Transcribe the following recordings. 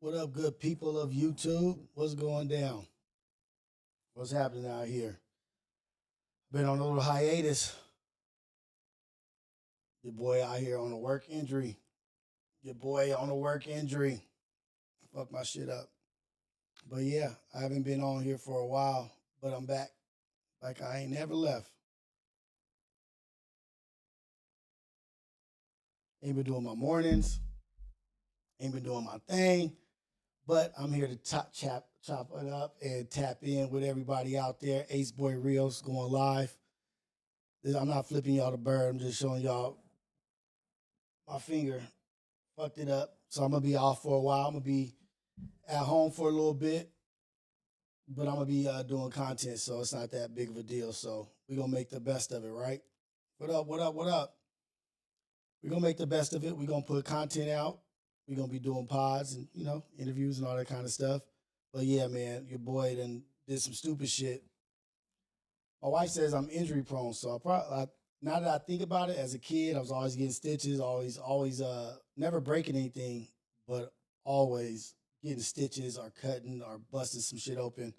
What up, good people of YouTube? What's going down? What's happening out here? Been on a little hiatus. Your boy out here on a work injury. Your boy on a work injury. Fuck my shit up. But yeah, I haven't been on here for a while, but I'm back. Like I ain't never left. Ain't been doing my mornings. Ain't been doing my thing. But I'm here to chop it up and tap in with everybody out there. AceboyRios going live. I'm not flipping y'all the bird. I'm just showing y'all my finger fucked it up. So I'm gonna be off for a while. I'm gonna be at home for a little bit, but I'm gonna be doing content, so it's not that big of a deal. So we're gonna make the best of it, right? What up? What up? What up? We're gonna make the best of it. We're gonna put content out. We're gonna be doing pods and interviews and all that kind of stuff. But yeah, man, your boy done did some stupid shit. My wife says I'm injury prone, so now that I think about it, as a kid, I was always getting stitches, always never breaking anything, but always getting stitches or cutting or busting some shit open.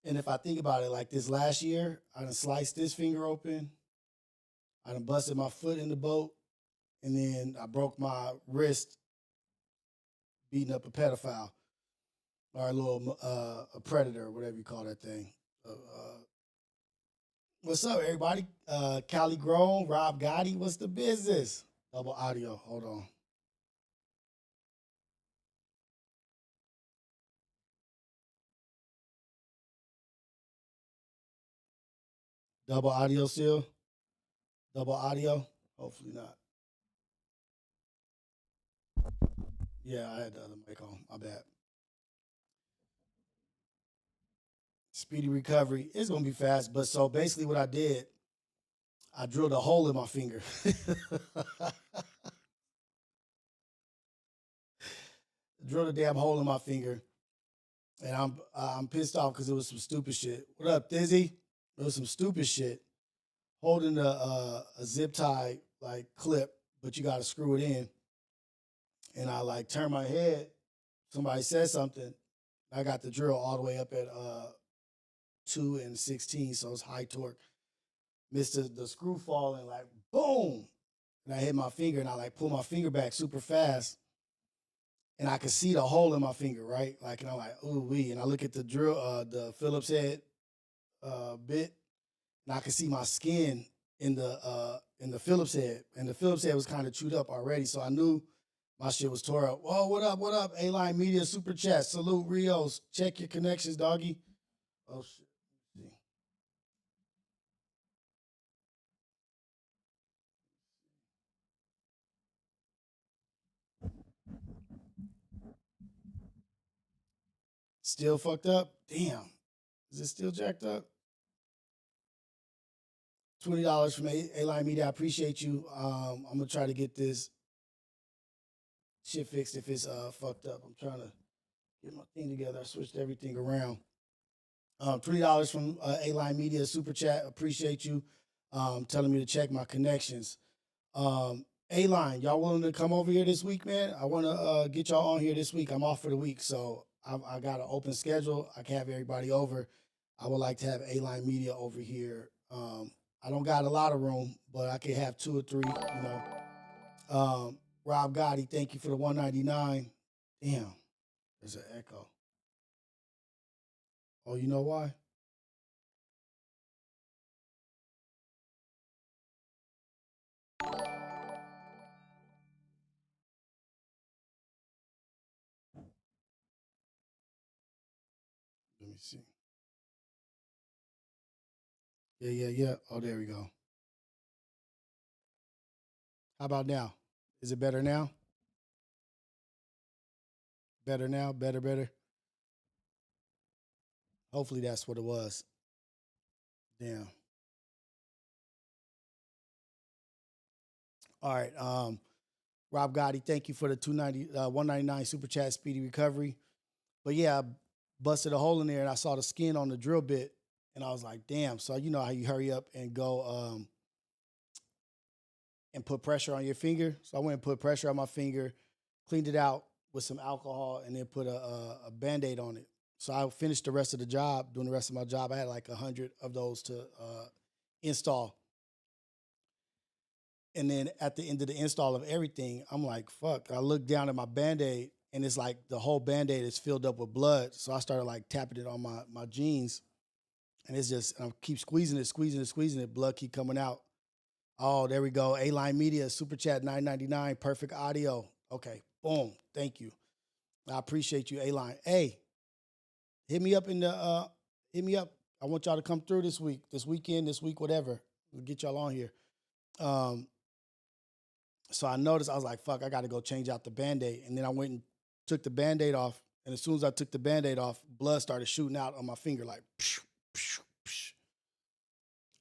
And if I think about it, like this last year, I done sliced this finger open, I done busted my foot in the boat, and then I broke my wrist beating up a pedophile or a little a predator, whatever you call that thing. What's up, everybody? Cali Grown, Rob Gotti, what's the business? Double audio, hold on. Double audio still? Double audio? Hopefully not. Yeah, I had the other mic on. My bad. Speedy recovery. It's gonna be fast, but so basically what I did, I drilled a hole in my finger. Drilled a damn hole in my finger, and I'm pissed off because it was some stupid shit. What up, Dizzy? It was some stupid shit. Holding a zip tie like clip, but you got to screw it in. And I like turn my head. Somebody said something. I got the drill all the way up at 2 and 16, so it's high torque. Missed the screw falling, like boom, and I hit my finger, and I like pull my finger back super fast, and I could see the hole in my finger, right? Like, and I'm like, ooh wee, and I look at the drill, the Phillips head bit, and I could see my skin in the Phillips head, and the Phillips head was kind of chewed up already, so I knew my shit was tore up. Whoa, what up? What up? A-Line Media Super Chat. Salute Rios. Check your connections, doggy. Oh shit. Still fucked up? Damn. Is it still jacked up? $20 from A-Line Media. I appreciate you. I'm gonna try to get this shit fixed if it's fucked up. I'm trying to get my thing together. I switched everything around. $20 from A-Line Media Super Chat. Appreciate you telling me to check my connections. A-Line, y'all willing to come over here this week, man? I want to get y'all on here this week. I'm off for the week, so I got an open schedule. I can have everybody over. I would like to have A-Line Media over here. I don't got a lot of room, but I can have 2 or 3, you know. Rob Gotti, thank you for the $199. Damn, there's an echo. Oh, you know why? Let me see. Yeah. Oh, there we go. How about now? Is it better now? Better now? Better. Hopefully that's what it was. Damn. All right. Rob Gotti, thank you for the 199 super chat, speedy recovery. But yeah, I busted a hole in there and I saw the skin on the drill bit, and I was like, damn. So you know how you hurry up and go and put pressure on your finger. So I went and put pressure on my finger, cleaned it out with some alcohol and then put a Band-Aid on it. So I finished the rest of the job, doing the rest of my job. I had like 100 of those to install. And then at the end of the install of everything, I'm like, fuck. I look down at my Band-Aid and it's like the whole Band-Aid is filled up with blood. So I started like tapping it on my jeans. And it's just, I keep squeezing it. Blood keep coming out. Oh, there we go. A-Line Media, Super Chat 9.99, perfect audio. Okay, boom. Thank you. I appreciate you, A-Line. Hey, hit me up. I want y'all to come through this week, this weekend, this week, whatever. We'll get y'all on here. So I noticed, I was like, fuck, I got to go change out the Band-Aid. And then I went and took the Band-Aid off. And as soon as I took the Band-Aid off, blood started shooting out on my finger like, psh, psh, psh.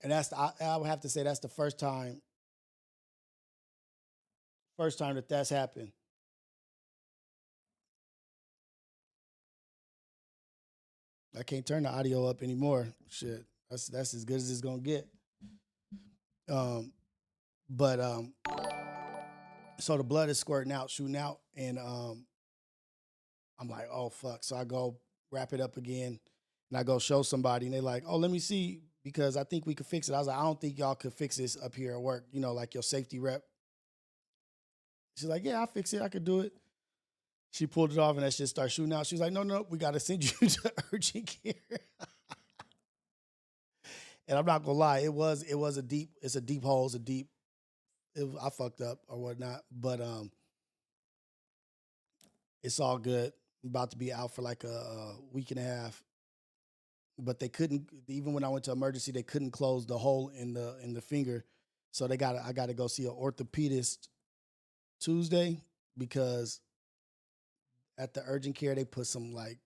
And I would have to say that's the first time that's happened. I can't turn the audio up anymore. Shit, that's as good as it's gonna get. But so the blood is squirting out, shooting out, and I'm like, oh fuck. So I go wrap it up again, and I go show somebody, and they're like, oh, let me see, because I think we could fix it. I was like, I don't think y'all could fix this up here at work. You know, like your safety rep. She's like, yeah, I'll fix it. I could do it. She pulled it off and that shit started shooting out. She's like, no, we got to send you to urgent care. And I'm not going to lie, it's a deep hole. I fucked up or whatnot, but it's all good. I'm about to be out for like a week and a half. But they couldn't, even when I went to emergency, they couldn't close the hole in the finger. So I got to go see an orthopedist Tuesday, because at the urgent care, they put some like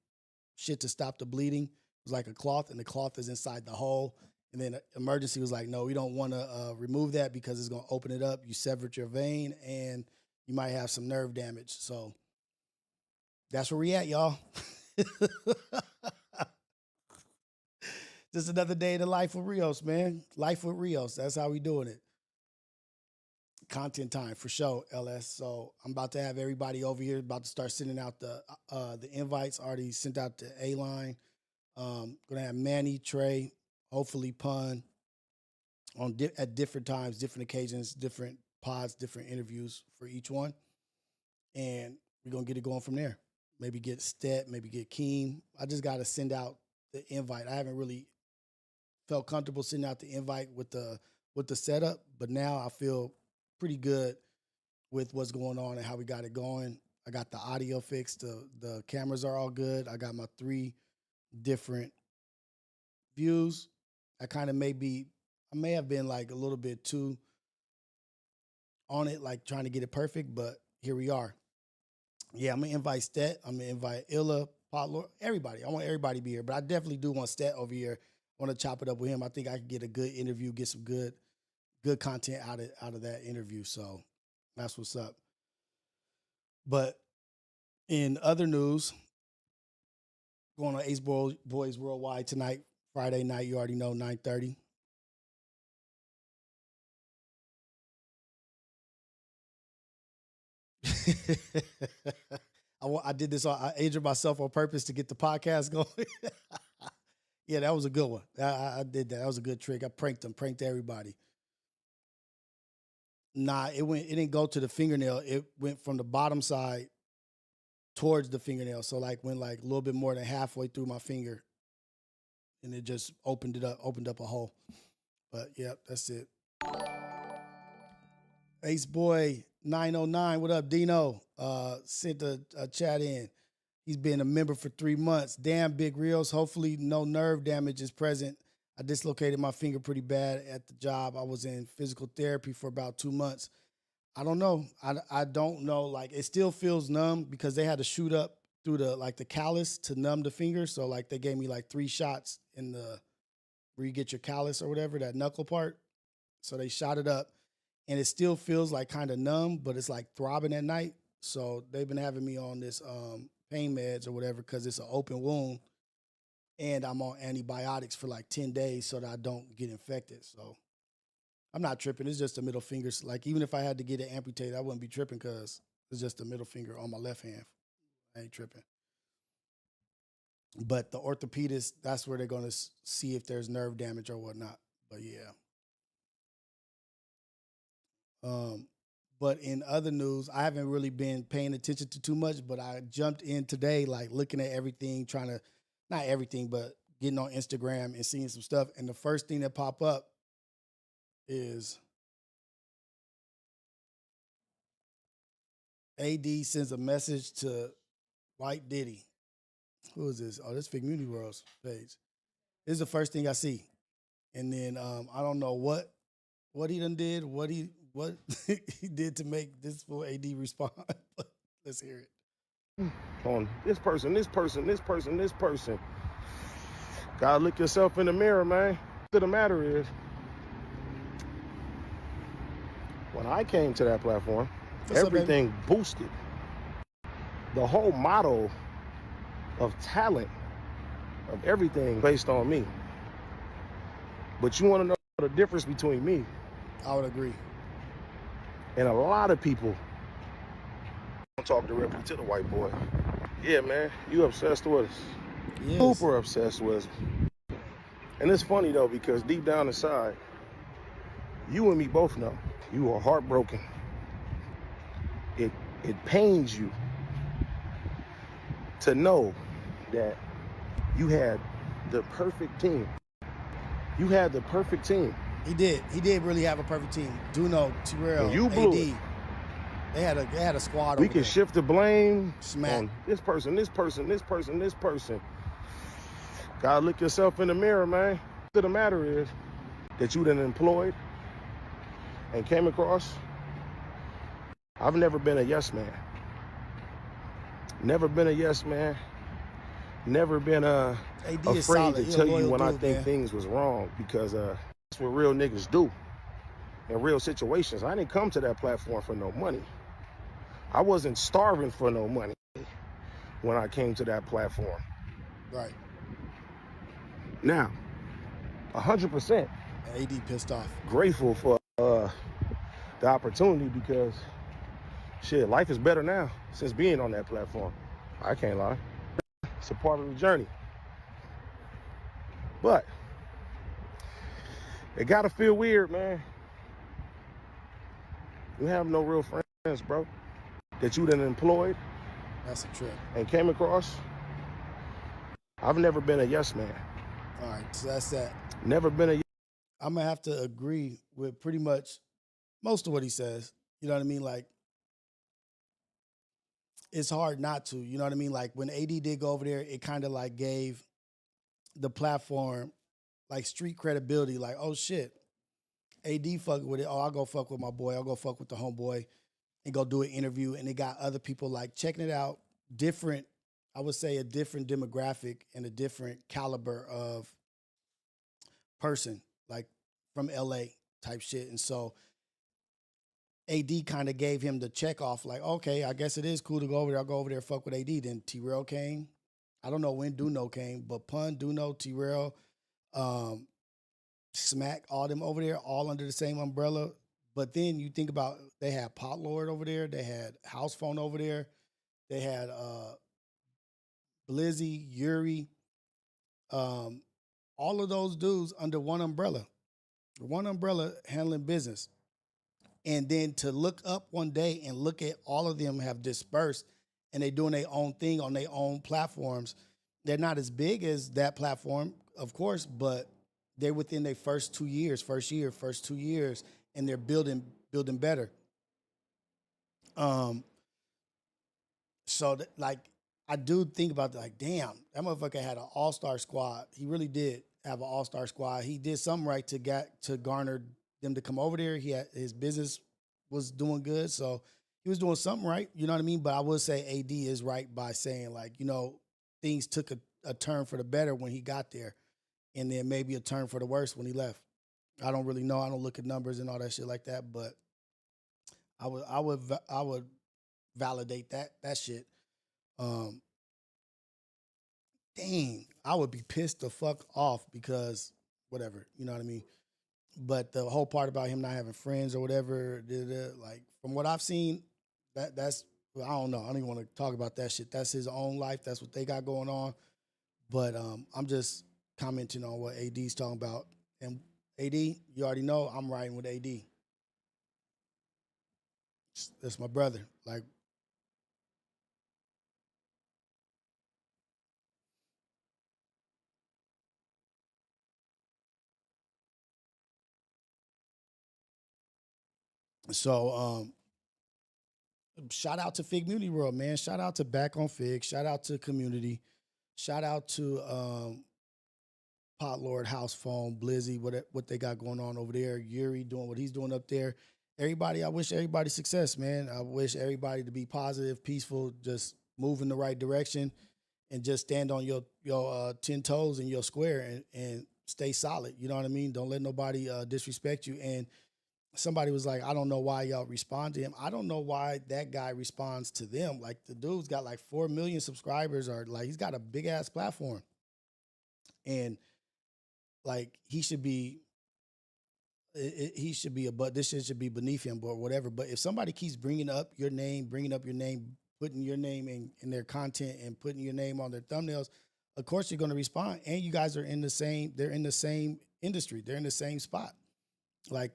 shit to stop the bleeding. It was like a cloth, and the cloth is inside the hole. And then emergency was like, no, we don't want to remove that because it's going to open it up. You severed your vein and you might have some nerve damage. So that's where we at, y'all. Just another day in the life with Rios, man. Life with Rios. That's how we doing it. Content time for sure, LS. So I'm about to have everybody over here, about to start sending out the invites. Already sent out to A-Line. Gonna have Manny, Trey, hopefully Pun at different times, different occasions, different pods, different interviews for each one. And we're gonna get it going from there. Maybe get Stet, maybe get Keem. I just gotta send out the invite. I haven't really felt comfortable sending out the invite with the setup, but now I feel pretty good with what's going on and how we got it going. I got the audio fixed. The cameras are all good. I got my 3 different views. I may have been like a little bit too on it, like trying to get it perfect, but here we are. Yeah, I'm going to invite Stet. I'm going to invite Illa, Potler, everybody. I want everybody to be here, but I definitely do want Stet over here. I want to chop it up with him. I think I can get a good interview, get some good content out of that interview. So that's what's up. But in other news, going on Ace Boys Worldwide tonight, Friday night, you already know, 9:30. I did this. I injured myself on purpose to get the podcast going. Yeah, that was a good one. I did that. That was a good trick. I pranked everybody. Nah, it didn't go to the fingernail. It went from the bottom side towards the fingernail. So like went like a little bit more than halfway through my finger, and it just opened up a hole. But yeah, that's it. Ace Boy 909, what up, Dino? Sent a chat in. He's been a member for 3 months. Damn, Big Rios. Hopefully no nerve damage is present. I dislocated my finger pretty bad at the job. I was in physical therapy for about 2 months. I don't know. I don't know. Like, it still feels numb because they had to shoot up through the callus to numb the finger. So like they gave me like 3 shots in where you get your callus or whatever, that knuckle part. So they shot it up, and it still feels like kind of numb, but it's like throbbing at night. So they've been having me on this pain meds or whatever because it's an open wound, and I'm on antibiotics for like 10 days so that I don't get infected. So I'm not tripping. It's just the middle fingers. Like, even if I had to get it amputated, I wouldn't be tripping because it's just the middle finger on my left hand. I ain't tripping. But the orthopedist, that's where they're going to see if there's nerve damage or whatnot. But yeah. But in other news, I haven't really been paying attention to too much, but I jumped in today, like looking at everything, trying to, not everything, but getting on Instagram and seeing some stuff. And the first thing that pop up is AD sends a message to White Diddy. Who is this? Oh, this Fig Community World's page. This is the first thing I see. And then I don't know what he done did, what he did to make this fool AD respond. But let's hear it. On this person. Gotta look yourself in the mirror, man. The matter is, when I came to that platform, everything boosted. The whole model of talent, of everything based on me. But you want to know the difference between me? I would agree. And a lot of people don't talk directly to the white boy. Yeah, man, you obsessed with us. Yes. Super obsessed with us. And it's funny though, because deep down inside, you and me both know you are heartbroken. It pains you to know that you had the perfect team. You had the perfect team. He did really have a perfect team. Duno, Terrell, you blew AD. It. They had a squad. We can shift the blame Smack. On this person. Gotta look yourself in the mirror, man. The matter is that you done employed and came across. I've never been a yes man. Never been a yes man. Never been afraid to tell you when I think things was wrong, because that's what real niggas do in real situations. I didn't come to that platform for no money. I wasn't starving for no money when I came to that platform. Right. Now, 100%. AD pissed off. Grateful for the opportunity, because shit, life is better now since being on that platform. I can't lie. It's a part of the journey. But it gotta feel weird, man. You have no real friends, bro, that you done employed. That's a trip. And came across. I've never been a yes man. All right, so that's that. Never been a. I'm gonna have to agree with pretty much most of what he says. You know what I mean? Like, it's hard not to. You know what I mean? Like, when AD did go over there, it kind of like gave the platform like street credibility. Like, oh shit, AD fucking with it. Oh, I'll go fuck with my boy. I'll go fuck with the homeboy and go do an interview. And it got other people like checking it out. Different, I would say, a different demographic and a different caliber of person, like from LA type shit. And so AD kind of gave him the check off, like, okay, I guess it is cool to go over there. I'll go over there and fuck with AD. Then Terrell came. I don't know when Duno came, but Pun, Duno, Terrell, Smack, all them over there, all under the same umbrella. But then you think about, they had Pot Lord over there. They had House Phone over there. They had Blizzy, Yuri, all of those dudes under one umbrella handling business. And then to look up one day and look at all of them have dispersed and they doing their own thing on their own platforms. They're not as big as that platform, of course, but they're within their first 2 years, first 2 years, and they're building better. So like, I do think about like, damn, that motherfucker had an all-star squad. He really did have an all-star squad. He did something right to garner them to come over there. His business was doing good, so he was doing something right. You know what I mean? But I would say AD is right by saying, like, you know, things took a turn for the better when he got there, and then maybe a turn for the worse when he left. I don't really know. I don't look at numbers and all that shit like that, but I would validate that shit. Dang, I would be pissed the fuck off because whatever, you know what I mean? But the whole part about him not having friends or whatever, like from what I've seen, that's I don't know. I don't even want to talk about that shit. That's his own life. That's what they got going on. But I'm just commenting on what AD's talking about. And AD, you already know I'm riding with AD. That's my brother. Like, so shout out to Fig Community World, man. Shout out to Back on Fig. Shout out to community. Shout out to Pot Lord, House Phone, Blizzy, what they got going on over there. Yuri doing what he's doing up there. Everybody, I wish everybody success, man. I wish everybody to be positive, peaceful, just move in the right direction, and just stand on your 10 toes in your square and stay solid. You know what I mean? Don't let nobody disrespect you. And somebody was like, I don't know why y'all respond to him. I don't know why that guy responds to them. Like, the dude's got like 4 million subscribers, or like he's got a big ass platform. And like he should be but this shit should be beneath him or whatever. But if somebody keeps bringing up your name, putting your name in their content and putting your name on their thumbnails, of course you're going to respond. And you guys are they're in the same industry. They're in the same spot. Like,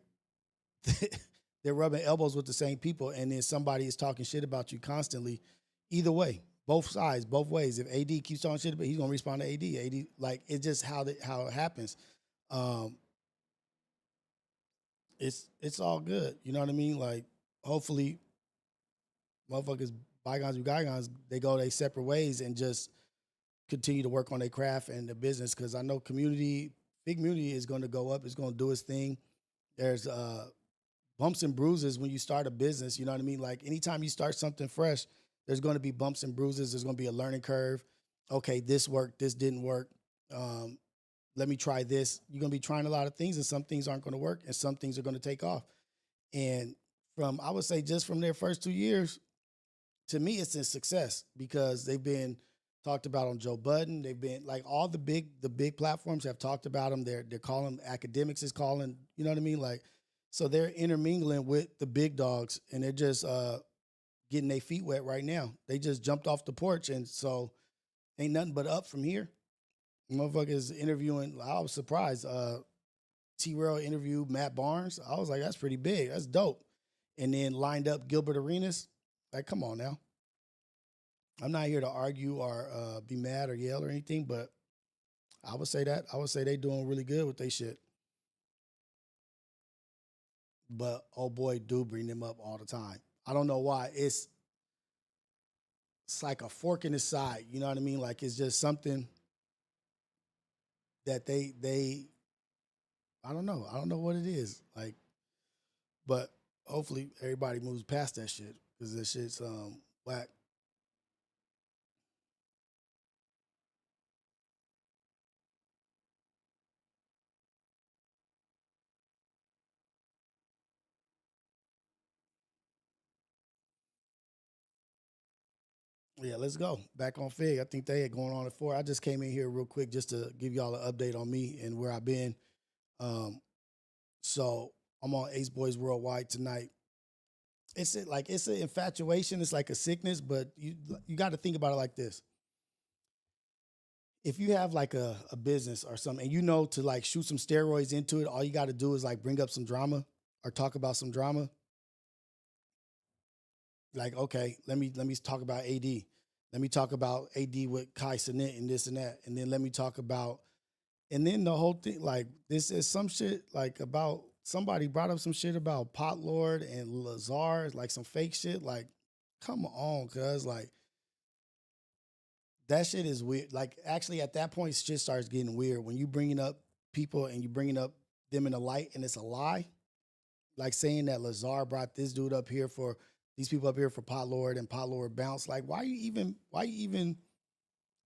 they're rubbing elbows with the same people, and then somebody is talking shit about you constantly. Either way, both sides, both ways. If AD keeps talking shit, but he's gonna respond to AD. AD, like, it's just how it happens. It's all good. You know what I mean? Like, hopefully, motherfuckers, bygones be bygones. They go their separate ways and just continue to work on their craft and the business. Because I know big community is going to go up. It's going to do its thing. There's bumps and bruises when you start a business. You know what I mean? Like, anytime you start something fresh, there's going to be bumps and bruises. There's going to be a learning curve. Okay, this worked. This didn't work. Let me try this. You're going to be trying a lot of things, and some things aren't going to work, and some things are going to take off. And I would say just from their first 2 years, to me, it's a success because they've been talked about on Joe Budden. They've been like all the big platforms have talked about them. They're calling, academics is calling, you know what I mean? Like, so they're intermingling with the big dogs, and they're just getting their feet wet right now. They just jumped off the porch, and so ain't nothing but up from here. Motherfuckers interviewing. I was surprised. T-Rail interviewed Matt Barnes. I was like, that's pretty big. That's dope. And then lined up Gilbert Arenas. Like, come on now. I'm not here to argue or be mad or yell or anything, but I would say they doing really good with their shit. But oh boy, do bring them up all the time. I don't know why. It's like a fork in the side. You know what I mean? Like, it's just something that they I don't know. I don't know what it is. Like, but hopefully everybody moves past that shit because that shit's whack. Yeah, let's go. Back on Fig. I think they had going on at 4. I just came in here real quick just to give y'all an update on me and where I've been. So I'm on Ace Boys Worldwide tonight. It's an infatuation. It's like a sickness, but you got to think about it like this. If you have like a business or something, and you know to like shoot some steroids into it, all you got to do is like bring up some drama or talk about some drama. Like, okay, let me talk about AD. Let me talk about AD with Kai Cenat and this and that. And then let me talk about, and then the whole thing, like, this is some shit like about, somebody brought up some shit about Pot Lord and Lazar, like some fake shit. Like, come on, cuz, like, that shit is weird. Like, actually, at that point, shit starts getting weird when you bringing up people and you bringing up them in the light and it's a lie. Like saying that Lazar brought this dude up here for these people up here for Pot Lord and Pot Lord bounce. Like, why you even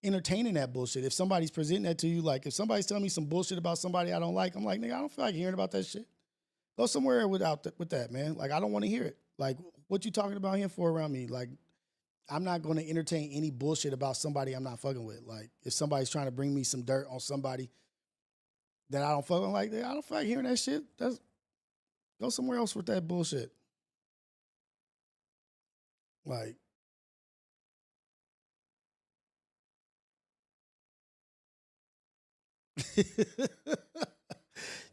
entertaining that bullshit? If somebody's presenting that to you, like if somebody's telling me some bullshit about somebody I don't like, I'm like, nigga, I don't feel like hearing about that shit. Go somewhere with that, man. Like, I don't want to hear it. Like, what you talking about him for around me? Like, I'm not going to entertain any bullshit about somebody I'm not fucking with. Like, if somebody's trying to bring me some dirt on somebody that I don't fucking like, I don't feel like hearing that shit. Go somewhere else with that bullshit. Like,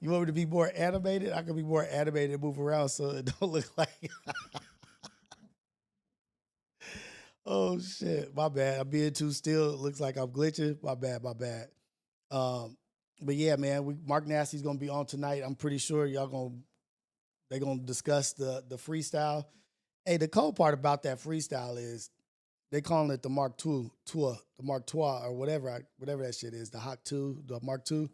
You want me to be more animated? I can be more animated and move around so it don't look like. Oh shit, my bad. I'm being too still. It looks like I'm glitching. My bad, my bad. But yeah, man, Mark Nasty's gonna be on tonight. I'm pretty sure they're gonna discuss the freestyle. Hey, the cool part about that freestyle is they calling it the Mark II, the Mark II, or whatever that shit is, the Hawk 2, the Mark II.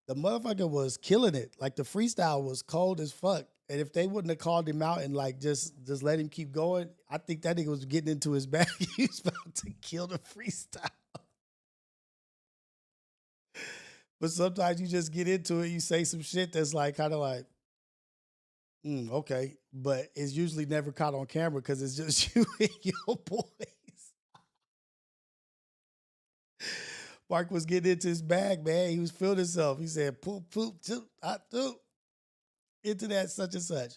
The motherfucker was killing it. Like the freestyle was cold as fuck. And if they wouldn't have called him out and like just let him keep going, I think that nigga was getting into his bag. He was about to kill the freestyle. But sometimes you just get into it, you say some shit that's like kind of like, okay. But it's usually never caught on camera because it's just you and your boys. Mark was getting into his bag, man. He was feeling himself. He said, poop, poop, toop, I toop, into that such and such.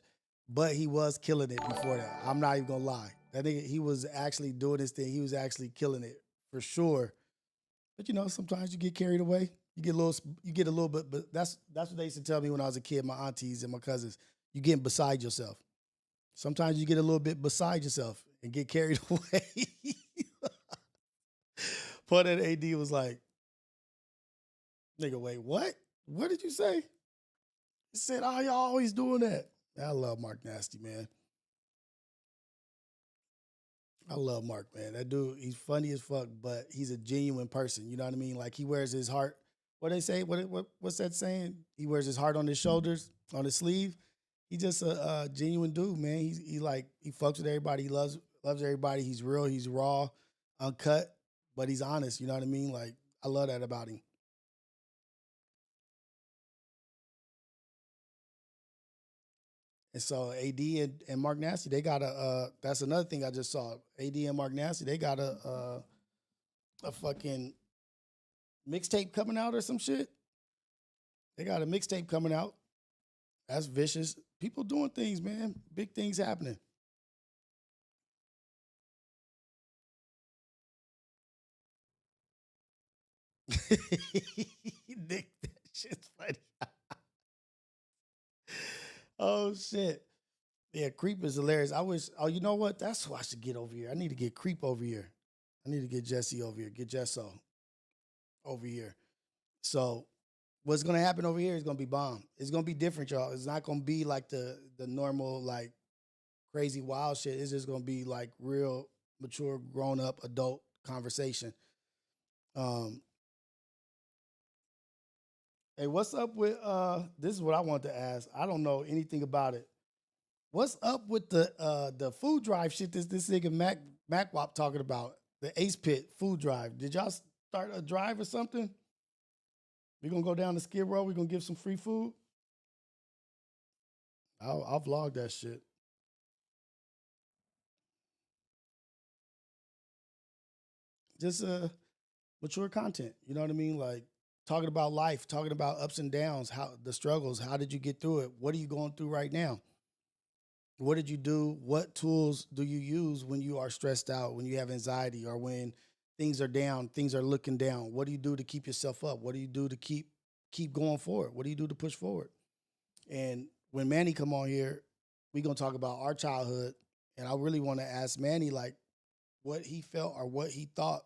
But he was killing it before that. I'm not even gonna lie. That nigga, he was actually doing his thing. He was actually killing it for sure. But you know, sometimes you get carried away. You get a little bit, but that's what they used to tell me when I was a kid, my aunties and my cousins. You getting beside yourself. Sometimes you get a little bit beside yourself and get carried away. But that AD was like, nigga, wait, what? What did you say? He said, oh, y'all always doing that. I love Mark Nasty, man. I love Mark, man. That dude, he's funny as fuck, but he's a genuine person. You know what I mean? Like he wears his heart. What they say? What's that saying? He wears his heart on his shoulders, on his sleeve. He just a genuine dude, man. He fucks with everybody. He loves everybody. He's real. He's raw, uncut, but he's honest. You know what I mean? Like I love that about him. And so AD and Mark Nasty, they got that's another thing I just saw. AD and Mark Nasty, they got a fucking mixtape coming out or some shit. They got a mixtape coming out. That's vicious. People doing things, man. Big things happening. Nick, that shit's funny. Oh shit. Yeah, Creep is hilarious. I wish, oh, you know what? That's who I should get over here. I need to get Creep over here. I need to get Jesse over here. Get Jesso over here. So what's gonna happen over here is gonna be bomb. It's gonna be different, y'all. It's not gonna be like the normal, like crazy wild shit. It's just gonna be like real mature, grown up, adult conversation. Um, hey, what's up with this is what I want to ask. I don't know anything about it. What's up with the food drive shit this nigga MacWop talking about? The Ace Pit food drive. Did y'all start a drive or something? We gonna go down to Skid Row, we gonna give some free food. I'll vlog that shit. Just mature content. You know what I mean? Like talking about life, talking about ups and downs, how the struggles, how did you get through it? What are you going through right now? What did you do? What tools do you use when you are stressed out, when you have anxiety, or when things are down, things are looking down? What do you do to keep yourself up? What do you do to keep going forward? What do you do to push forward? And when Manny come on here, we gonna talk about our childhood. And I really want to ask Manny like what he felt or what he thought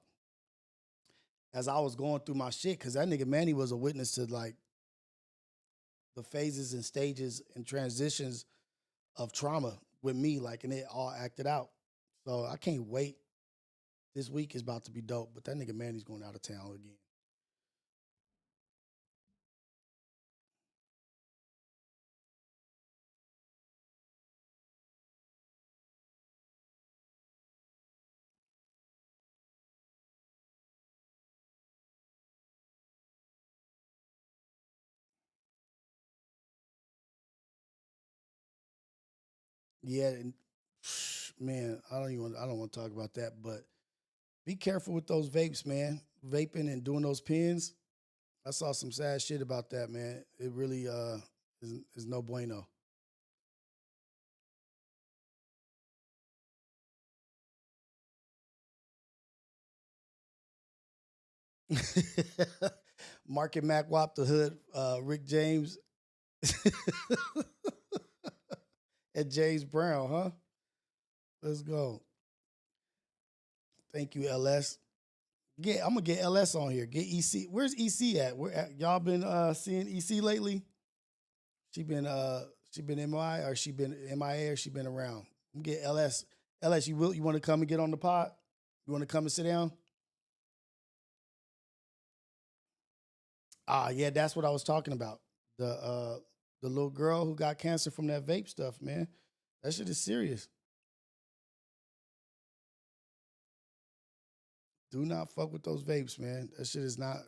as I was going through my shit, because that nigga Manny was a witness to like the phases and stages and transitions of trauma with me, like, and it all acted out. So I can't wait. This week is about to be dope, but that nigga Manny's going out of town again. Yeah, and man, I don't want to talk about that, but be careful with those vapes, man. Vaping and doing those pins. I saw some sad shit about that, man. It really is no bueno. Market Mac Wop the Hood, Rick James, and James Brown, huh? Let's go. Thank you, LS. I'm gonna get LS on here. Get EC. Where's EC at? Y'all been seeing EC lately? She been MI or she been MIA or she been around? Get LS. LS, you want to come and get on the pod? You want to come and sit down? Yeah, that's what I was talking about. The little girl who got cancer from that vape stuff, man. That shit is serious. Do not fuck with those vapes, man. That shit is not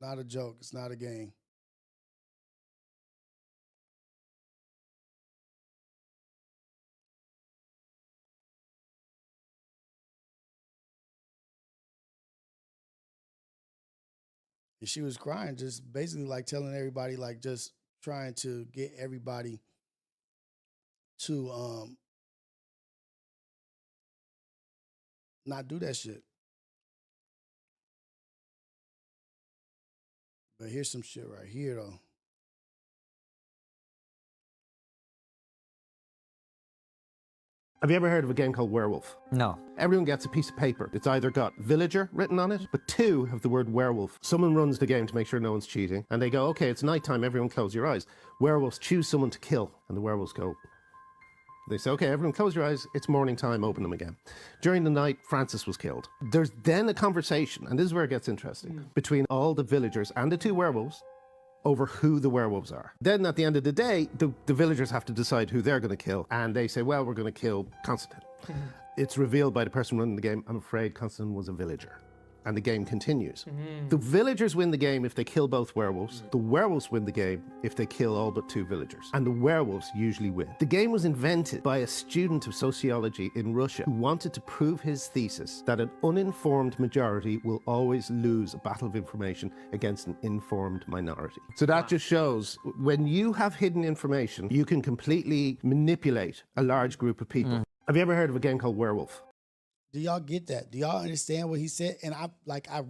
a joke. It's not a game. And she was crying, just basically like telling everybody, like just trying to get everybody to not do that shit. But here's some shit right here, though. Have you ever heard of a game called Werewolf? No. Everyone gets a piece of paper. It's either got villager written on it, but 2 have the word werewolf. Someone runs the game to make sure no one's cheating, and they go, okay, it's nighttime, everyone close your eyes. Werewolves choose someone to kill, and the werewolves go. They say, okay, everyone close your eyes, it's morning time, open them again. During the night, Francis was killed. There's then a conversation, and this is where it gets interesting, between all the villagers and the 2 werewolves over who the werewolves are. Then at the end of the day, the villagers have to decide who they're going to kill, and they say, well, we're going to kill Constantine. It's revealed by the person running the game, I'm afraid Constantine was a villager. And the game continues. The villagers win the game if they kill both werewolves. The werewolves win the game if they kill all but 2 villagers. And the werewolves usually win. The game was invented by a student of sociology in Russia who wanted to prove his thesis that an uninformed majority will always lose a battle of information against an informed minority. So that just shows when you have hidden information, you can completely manipulate a large group of people. Have you ever heard of a game called Werewolf? Do y'all get that? Do y'all understand what he said? And I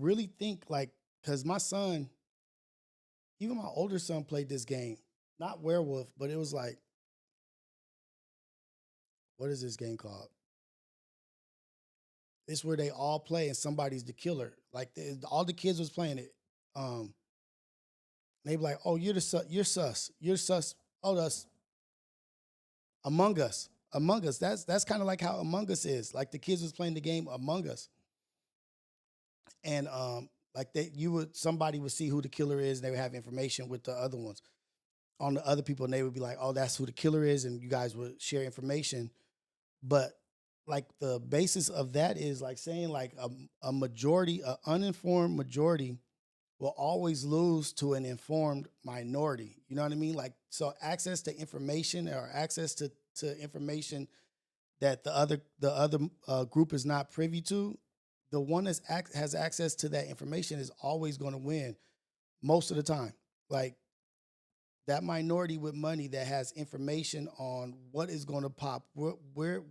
really think because my son, even my older son played this game, not Werewolf, but it was like, what is this game called? It's where they all play and somebody's the killer. Like all the kids was playing it. They be like, oh, you're sus. Oh, that's Among Us. Among Us. That's kind of like how Among Us is. Like the kids was playing the game Among Us. And somebody would see who the killer is, and they would have information with the other ones on the other people, and they would be like, oh, that's who the killer is, and you guys would share information. But like the basis of that is like saying like a majority, an uninformed majority will always lose to an informed minority. You know what I mean? Like, so access to information or access to information that the other group is not privy to, the one that has access to that information is always going to win most of the time. Like that minority with money that has information on what is going to pop, where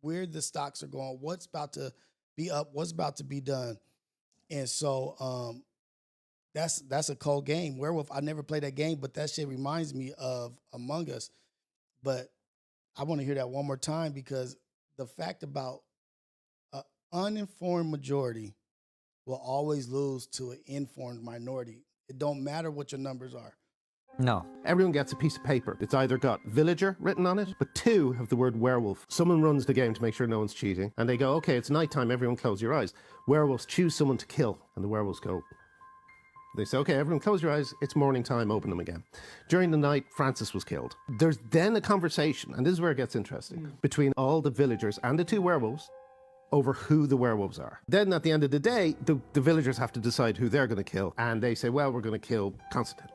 the stocks are going, what's about to be up, what's about to be done. And so that's a cold game. Werewolf, I never played that game, but that shit reminds me of Among Us. But I want to hear that one more time because the fact about an uninformed majority will always lose to an informed minority. It don't matter what your numbers are. No. Everyone gets a piece of paper. It's either got villager written on it, but 2 have the word werewolf. Someone runs the game to make sure no one's cheating, and they go, okay, it's nighttime, everyone close your eyes. Werewolves choose someone to kill, and the werewolves go. They say, okay, everyone close your eyes, it's morning time, open them again. During the night, Francis was killed. There's then a conversation, and this is where it gets interesting, between all the villagers and the 2 werewolves over who the werewolves are. Then at the end of the day, the villagers have to decide who they're going to kill, and they say, well, we're going to kill Constantine.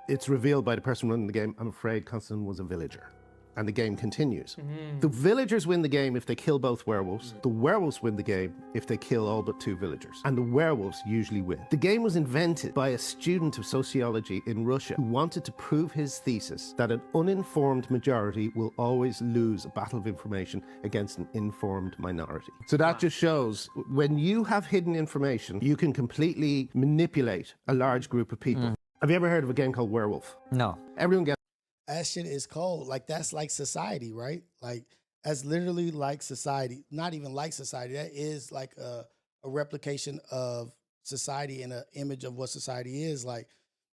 It's revealed by the person running the game, I'm afraid Constantine was a villager. and the game continues. The villagers win the game if they kill both werewolves. The werewolves win the game if they kill all but 2 villagers. And the werewolves usually win. The game was invented by a student of sociology in Russia who wanted to prove his thesis that an uninformed majority will always lose a battle of information against an informed minority. So that just shows when you have hidden information, you can completely manipulate a large group of people. Have you ever heard of a game called Werewolf? No. Everyone gets That shit is cold. Like, that's like society, right? Like, that's literally like society. Not even like society. That is like a replication of society and an image of what society is. Like,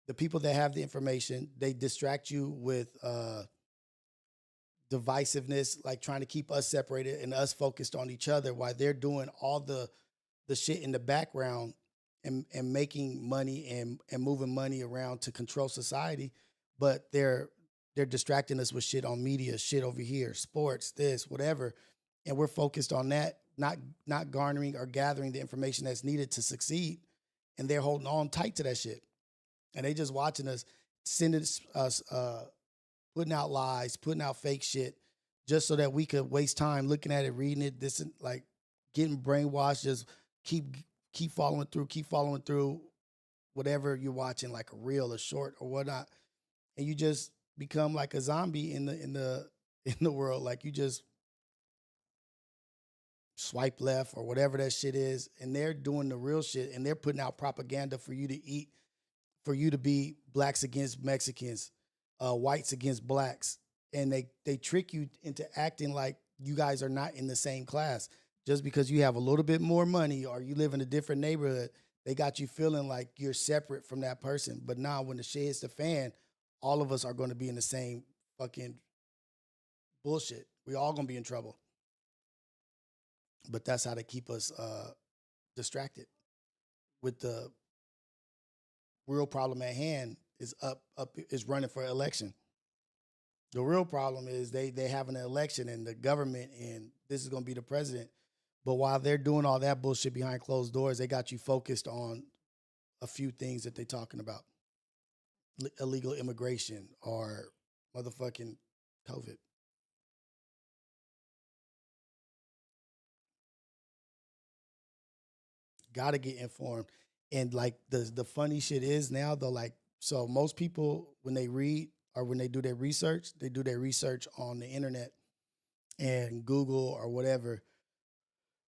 the people that have the information, they distract you with divisiveness, like trying to keep us separated and us focused on each other while they're doing all the shit in the background and making money and moving money around to control society. But they're distracting us with shit on media, shit over here, sports, this, whatever. And we're focused on that, not garnering or gathering the information that's needed to succeed. And they're holding on tight to that shit. And they just watching us, sending us, putting out lies, putting out fake shit, just so that we could waste time looking at it, reading it, this, like getting brainwashed, just keep following through whatever you're watching, like a reel, a short, or whatnot. And you just become like a zombie in the world. Like, you just swipe left or whatever that shit is, and they're doing the real shit, and they're putting out propaganda for you to eat, for you to be blacks against Mexicans, whites against blacks, and they trick you into acting like you guys are not in the same class just because you have a little bit more money or you live in a different neighborhood. They got you feeling like you're separate from that person. But now, when the shit hits the fan, all of us are going to be in the same fucking bullshit. We all going to be in trouble. But that's how they keep us distracted. With the real problem at hand is running for election. The real problem is they having an election and the government, and this is going to be the president. But while they're doing all that bullshit behind closed doors, they got you focused on a few things that they're talking about. Illegal immigration or motherfucking COVID. Gotta get informed. And like the funny shit is now, though, like, so most people, when they read or when they do their research on the internet and Google or whatever.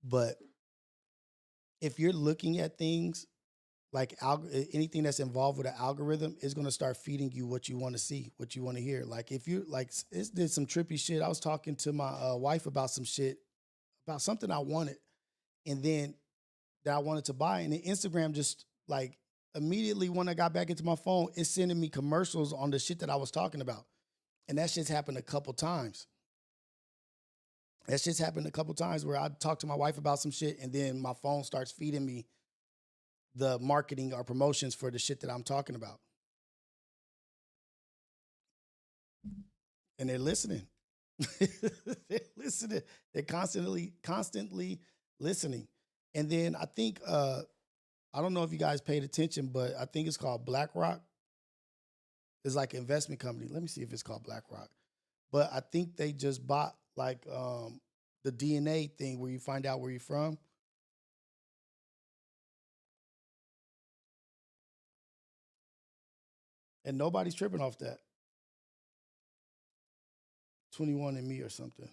But if you're looking at things like anything that's involved with an algorithm is going to start feeding you what you want to see, what you want to hear. Like, if you like, it did some trippy shit. I was talking to my wife about some shit, about something I wanted, and then that I wanted to buy. And then Instagram just like immediately when I got back into my phone, it's sending me commercials on the shit that I was talking about. And that shit's happened a couple times. That shit's happened a couple times where I talk to my wife about some shit and then my phone starts feeding me the marketing or promotions for the shit that I'm talking about. And they're listening. They're listening. They're constantly listening. And then I think, I don't know if you guys paid attention, but I think it's called BlackRock. It's like an investment company. Let me see if it's called BlackRock. But I think they just bought like the DNA thing where you find out where you're from. And nobody's tripping off that. 21andMe or something.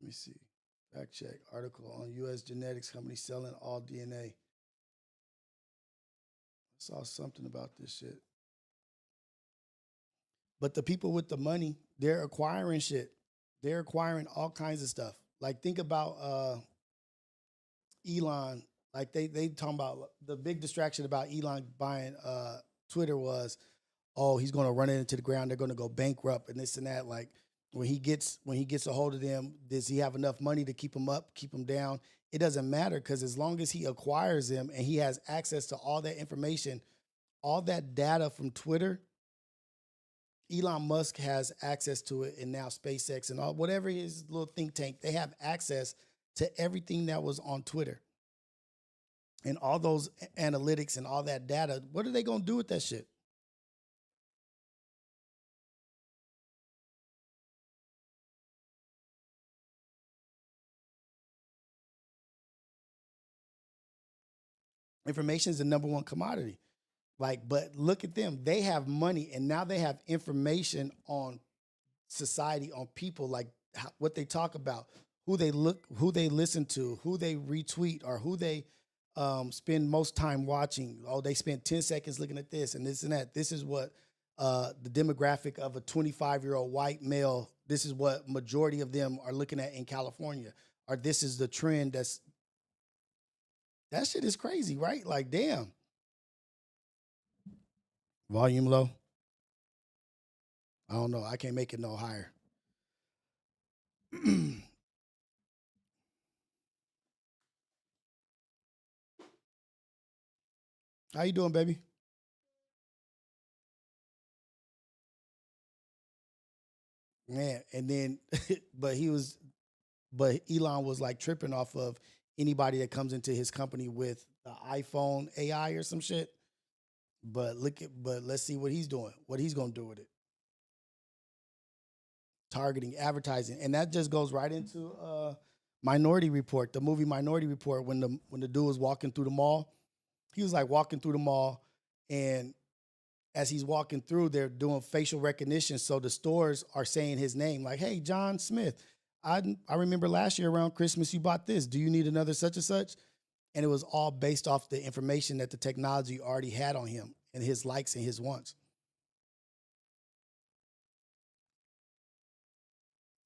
Let me see. Fact check. Article on U.S. genetics company selling all DNA. I saw something about this shit. But the people with the money, they're acquiring shit. They're acquiring all kinds of stuff. Like, think about Elon. Like, they talking about the big distraction about Elon buying Twitter was, oh, he's going to run it into the ground. They're going to go bankrupt and this and that. Like, when he gets a hold of them, does he have enough money to keep them up, keep them down? It doesn't matter, because as long as he acquires them and he has access to all that information, all that data from Twitter, Elon Musk has access to it, and now SpaceX and all, whatever his little think tank, they have access to everything that was on Twitter. and all those analytics and all that data, what are they going to do with that shit? Information is the number one commodity. Like, but look at them. They have money and now they have information on society, on people, like what they talk about, who they listen to, who they retweet, or who they spend most time watching. Oh, they spent 10 seconds looking at this and this and that. This is what the demographic of a 25-year-old white male, this is what majority of them are looking at in California. Or this is the trend that shit is crazy, right? Like, damn. Volume low. I don't know. I can't make it no higher. How you doing, baby? Man, and then, but Elon was like tripping off of anybody that comes into his company with the iPhone AI or some shit. But let's see what he's doing, what he's gonna do with it. Targeting, advertising, and that just goes right into Minority Report, the movie Minority Report. When the dude was walking through the mall, he was like walking through the mall, and as he's walking through, they're doing facial recognition. So the stores are saying his name, like, "Hey, John Smith, I remember last year around Christmas you bought this. Do you need another such and such?" And it was all based off the information that the technology already had on him and his likes and his wants.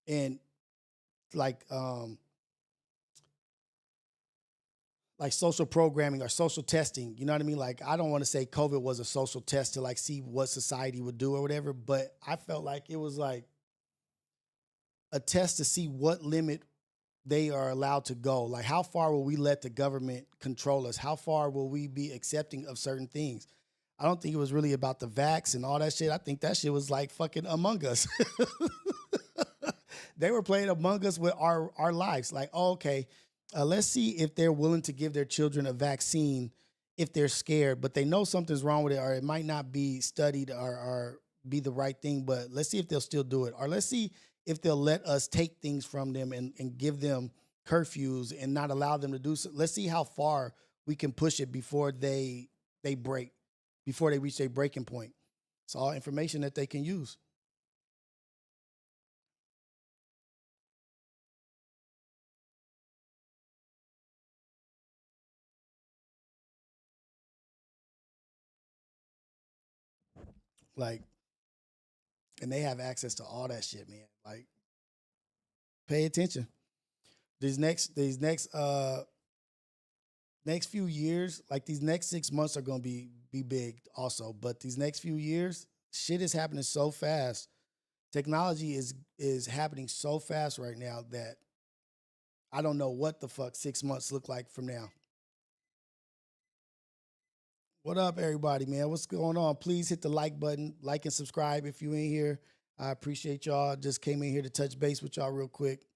And like social programming or social testing, you know what I mean? Like, I don't want to say COVID was a social test to like see what society would do or whatever, but I felt like it was like a test to see what limit they are allowed to go. Like, how far will we let the government control us? How far will we be accepting of certain things? I don't think it was really about the vax and all that shit. I think that shit was like fucking Among Us. They were playing Among Us with our lives. Like, oh, okay, let's see if they're willing to give their children a vaccine if they're scared, but they know something's wrong with it, or it might not be studied or be the right thing, but let's see if they'll still do it. Or let's see if they'll let us take things from them and give them curfews and not allow them to do so. Let's see how far we can push it before they break, before they reach their breaking point. It's all information that they can use. Like, and they have access to all that shit, man. Like, pay attention. Next few years, like these next 6 months are gonna be big also. But these next few years, shit is happening so fast. Technology is happening so fast right now that I don't know what the fuck 6 months look like from now. What up, everybody, man? What's going on? Please hit the like button, like and subscribe if you ain't here. I appreciate y'all. Just came in here to touch base with y'all real quick.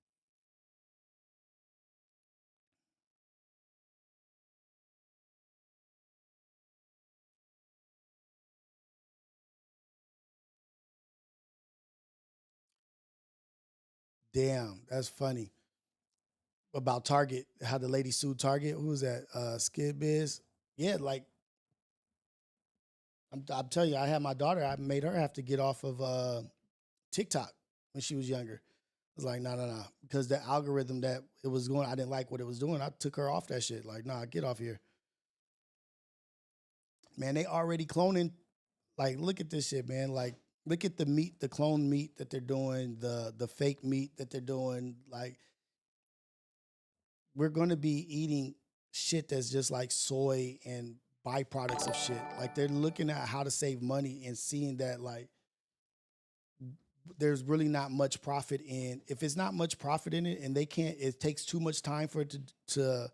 Damn, that's funny. About Target, how the lady sued Target. Who was that? Skid Biz. Yeah, like I'm telling you, I had my daughter. I made her have to get off of TikTok when she was younger. I was like, no, no, no, because the algorithm that it was going, I didn't like what it was doing. I took her off that shit. Like, nah, get off here, man. They already cloning. Like, look at this shit, man. Like, look at the meat, the clone meat that they're doing, the fake meat that they're doing. Like, we're going to be eating shit that's just like soy and byproducts of shit. Like, they're looking at how to save money and seeing that like there's really not much profit in, if it's not much profit in it and they can't, it takes too much time for it to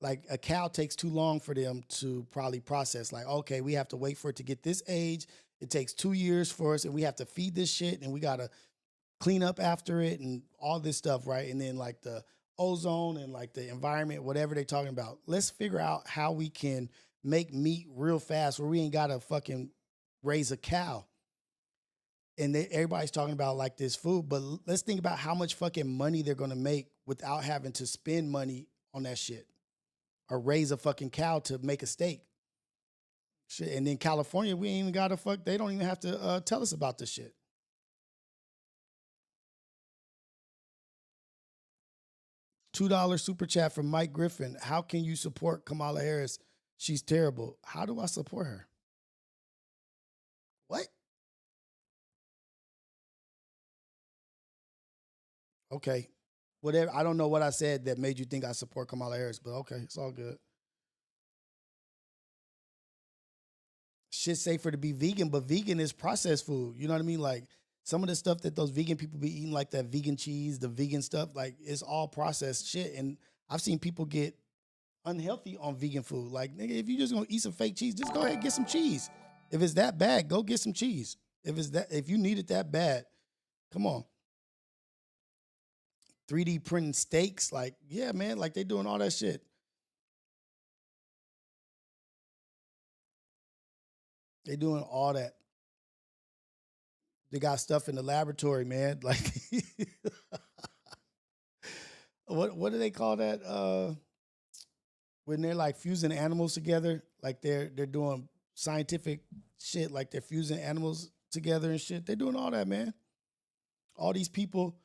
like a cow takes too long for them to probably process. Like, okay, we have to wait for it to get this age. It takes 2 years for us and we have to feed this shit and we got to clean up after it and all this stuff, right? And then like ozone and like the environment, whatever they're talking about. Let's figure out how we can make meat real fast where we ain't gotta fucking raise a cow. And everybody's talking about like this food, but let's think about how much fucking money they're gonna make without having to spend money on that shit or raise a fucking cow to make a steak. Shit. And then California, we ain't even gotta fuck. They don't even have to tell us about this shit. $2 super chat from Mike Griffin. How can you support Kamala Harris? She's terrible. How do I support her? What? Okay. Whatever. I don't know what I said that made you think I support Kamala Harris, but okay, it's all good. Shit's safer to be vegan, but vegan is processed food. You know what I mean? Like some of the stuff that those vegan people be eating, like that vegan cheese, the vegan stuff, like it's all processed shit. And I've seen people get unhealthy on vegan food. Like, nigga, if you just gonna eat some fake cheese, just go ahead and get some cheese. If it's that bad, go get some cheese. If you need it that bad, come on. 3D printing steaks, like, yeah, man, like they doing all that shit. They doing all that. They got stuff in the laboratory, man. Like, what do they call that? When they're like fusing animals together, like they're doing scientific shit, like they're fusing animals together and shit. They're doing all that, man. All these people,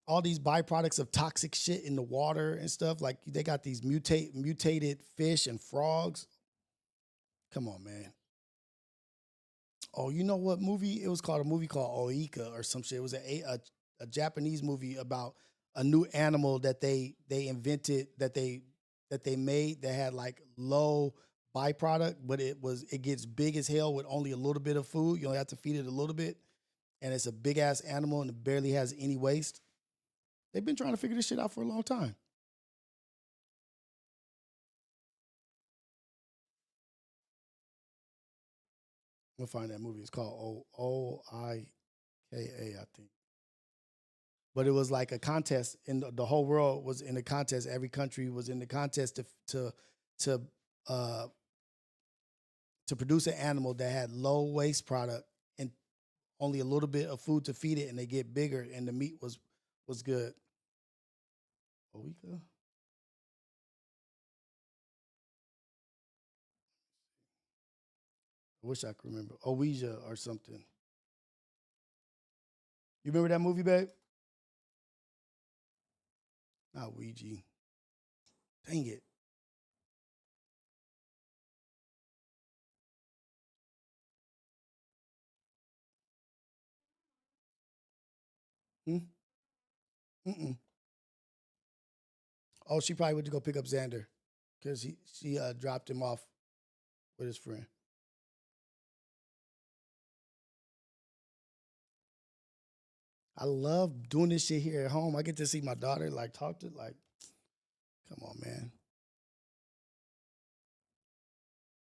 all these byproducts of toxic shit in the water and stuff. Like they got these mutated fish and frogs. Come on, man. Oh, you know what movie? It was called a movie called Oika or some shit. It was a Japanese movie about a new animal that they invented that they made that had like low byproduct, but it gets big as hell with only a little bit of food. You only have to feed it a little bit, and it's a big ass animal and it barely has any waste. They've been trying to figure this shit out for a long time. We'll find that movie. It's called Oika, I think. But it was like a contest, and the whole world was in the contest. Every country was in the contest to produce an animal that had low waste product and only a little bit of food to feed it, and they get bigger, and the meat was good. Oika? I wish I could remember. Ouija or something. You remember that movie, babe? Not Ouija. Dang it. Hmm? Mm-mm. Oh, she probably went to go pick up Xander because she dropped him off with his friend. I love doing this shit here at home. I get to see my daughter, like talk to, like, come on, man.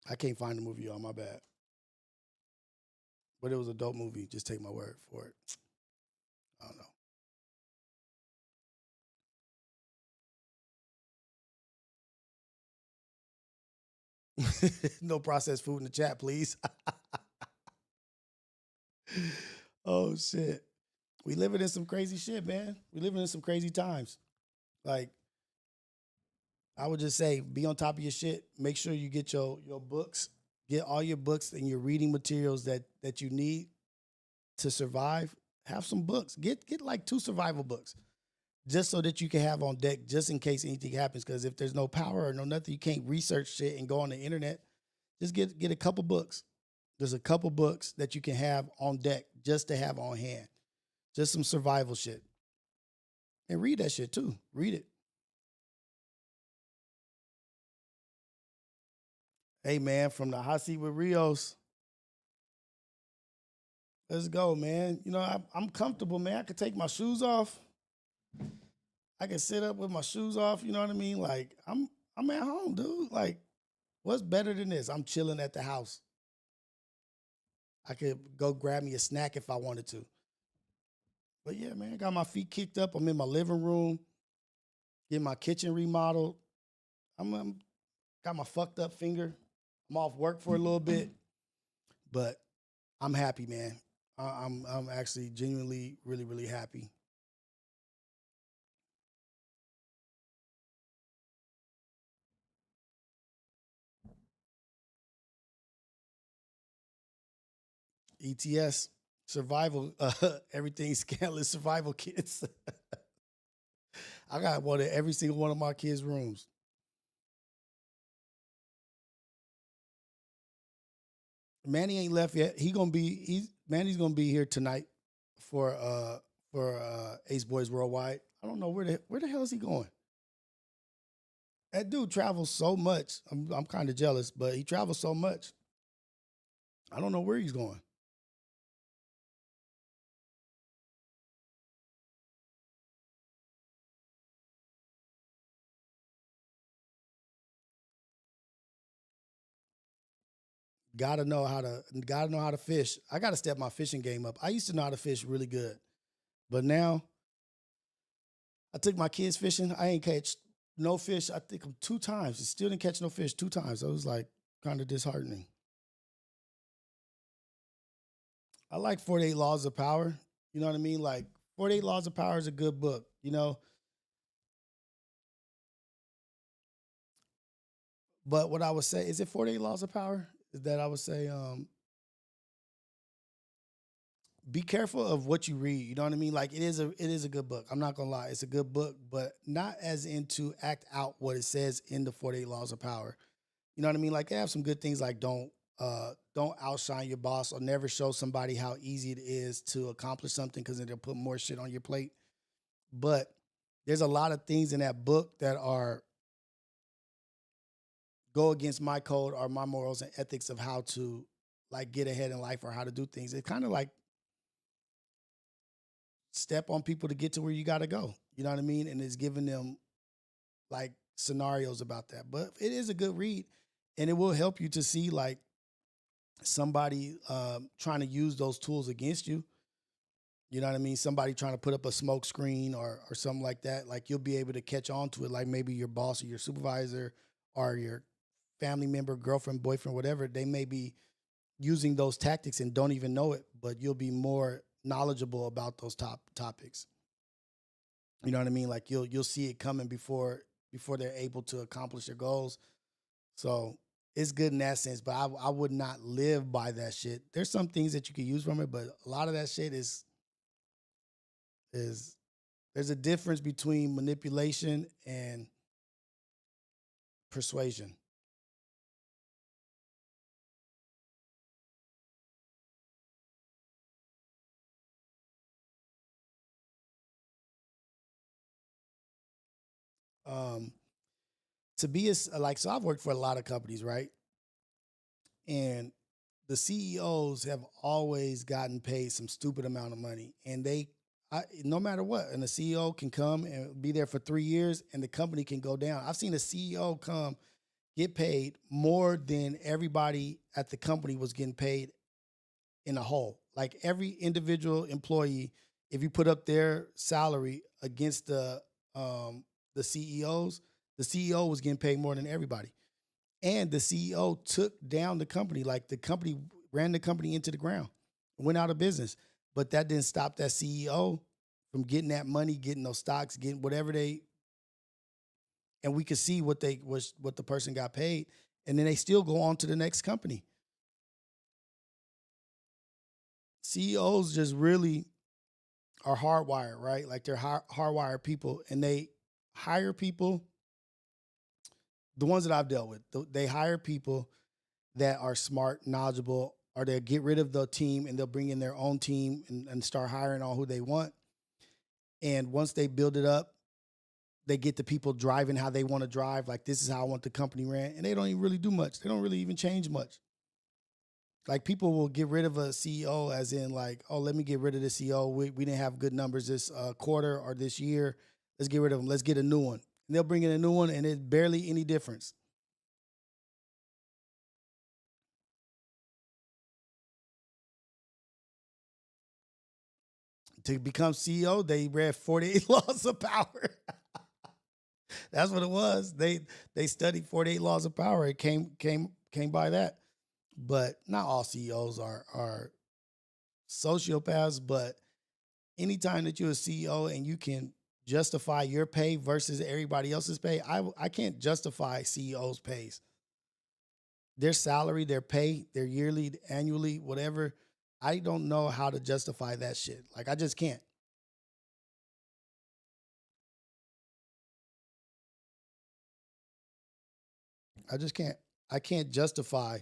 I can't find the movie, y'all. My bad. But it was a dope movie. Just take my word for it. I don't know. No processed food in the chat, please. Oh shit. We living in some crazy shit, man. We living in some crazy times. Like, I would just say, be on top of your shit. Make sure you get your books. Get all your books and your reading materials that you need to survive. Have some books. Get like 2 survival books, just so that you can have on deck, just in case anything happens. Because if there's no power or no nothing, you can't research shit and go on the internet. Just get a couple books. There's a couple books that you can have on deck just to have on hand. Just some survival shit. And read that shit too. Read it. Hey man, from the hot seat with Rios. Let's go, man. You know, I'm comfortable, man. I could take my shoes off. I can sit up with my shoes off. You know what I mean? Like I'm at home, dude. Like, what's better than this? I'm chilling at the house. I could go grab me a snack if I wanted to. But yeah, man, I got my feet kicked up. I'm in my living room. Get my kitchen remodeled. I'm got my fucked up finger. I'm off work for a little bit, but I'm happy, man. I'm actually genuinely really, really happy. ETS survival, everything scandalous survival kits. I got one in every single one of my kids' rooms. Manny ain't left yet. Manny's gonna be here tonight for Ace Boys Worldwide. I don't know where the hell is he going. That dude travels so much. I'm kind of jealous, but he travels so much. I don't know where he's going. Gotta know how to fish. I gotta step my fishing game up. I used to know how to fish really good, but now I took my kids fishing. I ain't catch no fish. I think 2 times. Still didn't catch no fish 2 times. So it was like kind of disheartening. I like 48 Laws of Power. You know what I mean? Like 48 Laws of Power is a good book, you know. But what I would say, is it 48 Laws of Power? Is that I would say, be careful of what you read. You know what I mean? Like it is a good book. I'm not gonna lie, it's a good book, but not as into act out what it says in the 48 Laws of Power. You know what I mean? Like they have some good things like don't outshine your boss or never show somebody how easy it is to accomplish something because they'll put more shit on your plate. But there's a lot of things in that book that are go against my code or my morals and ethics of how to like get ahead in life or how to do things. It kind of like step on people to get to where you got to go. You know what I mean? And it's giving them like scenarios about that. But it is a good read, and it will help you to see like somebody trying to use those tools against you. You know what I mean? Somebody trying to put up a smoke screen or something like that. Like you'll be able to catch on to it. Like maybe your boss or your supervisor or your family member, girlfriend, boyfriend, whatever. They may be using those tactics and don't even know it, but you'll be more knowledgeable about those topics. You know what I mean? Like you'll see it coming before they're able to accomplish their goals. So it's good in that sense, but I would not live by that shit. There's some things that you can use from it, but a lot of that shit is there's a difference between manipulation and persuasion. Um, to be like, so I've worked for a lot of companies, right? And the CEOs have always gotten paid some stupid amount of money, and no matter what, and the CEO can come and be there for 3 years, and the company can go down. I've seen a CEO come get paid more than everybody at the company was getting paid in a whole. Like every individual employee, if you put up their salary against the CEOs, the CEO was getting paid more than everybody. And the CEO took down the company. Like the company ran the company into the ground, went out of business. But that didn't stop that CEO from getting that money, getting those stocks, getting whatever and we could see what the person got paid. And then they still go on to the next company. CEOs just really are hardwired, right? Like they're hardwired people, and they hire people. The ones that I've dealt with, they hire people that are smart, knowledgeable, or they'll get rid of the team and they'll bring in their own team and start hiring on who they want. And once they build it up, they get the people driving how they want to drive. Like, this is how I want the company ran. And they don't even really do much. They don't really even change much. Like, people will get rid of a CEO as in like, oh, let me get rid of the CEO. We didn't have good numbers this quarter or this year. Let's get rid of them. Let's get a new one. And they'll bring in a new one, and it's barely any difference. To become CEO, they read 48 Laws of Power. That's what it was. They studied 48 laws of power. It came by that. But not all CEOs are sociopaths, but anytime that you're a CEO and you can justify your pay versus everybody else's pay, I can't justify CEOs' pays. Their salary, their pay, their yearly, annually, whatever. I don't know how to justify that shit. Like, I just can't. I just can't. I can't justify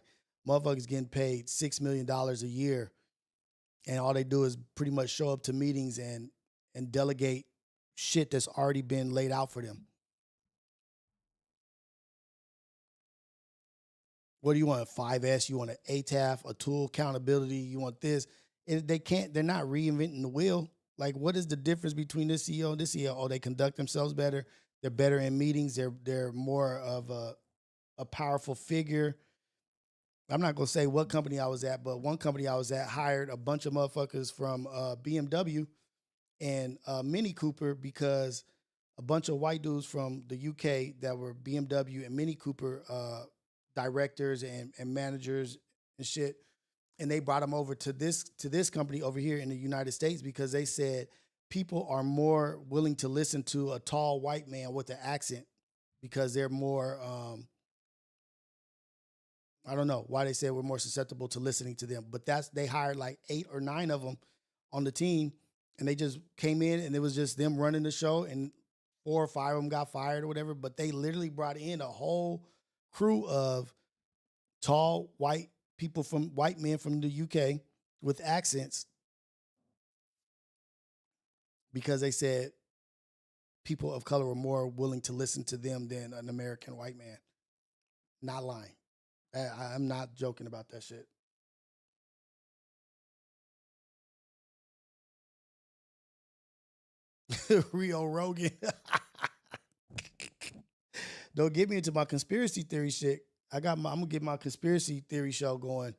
motherfuckers getting paid $6 million a year and all they do is pretty much show up to meetings and delegate shit that's already been laid out for them. What do you want? A 5S? You want an ATAF, a tool accountability? You want this? And they're not reinventing the wheel. Like, what is the difference between this CEO and this CEO? Oh, they conduct themselves better. They're better in meetings. They're more of a powerful figure. I'm not gonna say what company I was at, but one company I was at hired a bunch of motherfuckers from BMW and Mini Cooper because a bunch of white dudes from the UK that were BMW and Mini Cooper directors and managers and shit, and they brought them over to this company over here in the United States because they said people are more willing to listen to a tall white man with an accent because they're more I don't know why they said we're more susceptible to listening to them, but they hired like 8 or 9 of them on the team, and they just came in and it was just them running the show, and 4 or 5 of them got fired or whatever. But they literally brought in a whole crew of tall white men from the UK with accents because they said people of color were more willing to listen to them than an American white man. Not lying. I'm not joking about that shit. Rio Rogan. Don't get me into my conspiracy theory shit. I'm gonna get my conspiracy theory show going.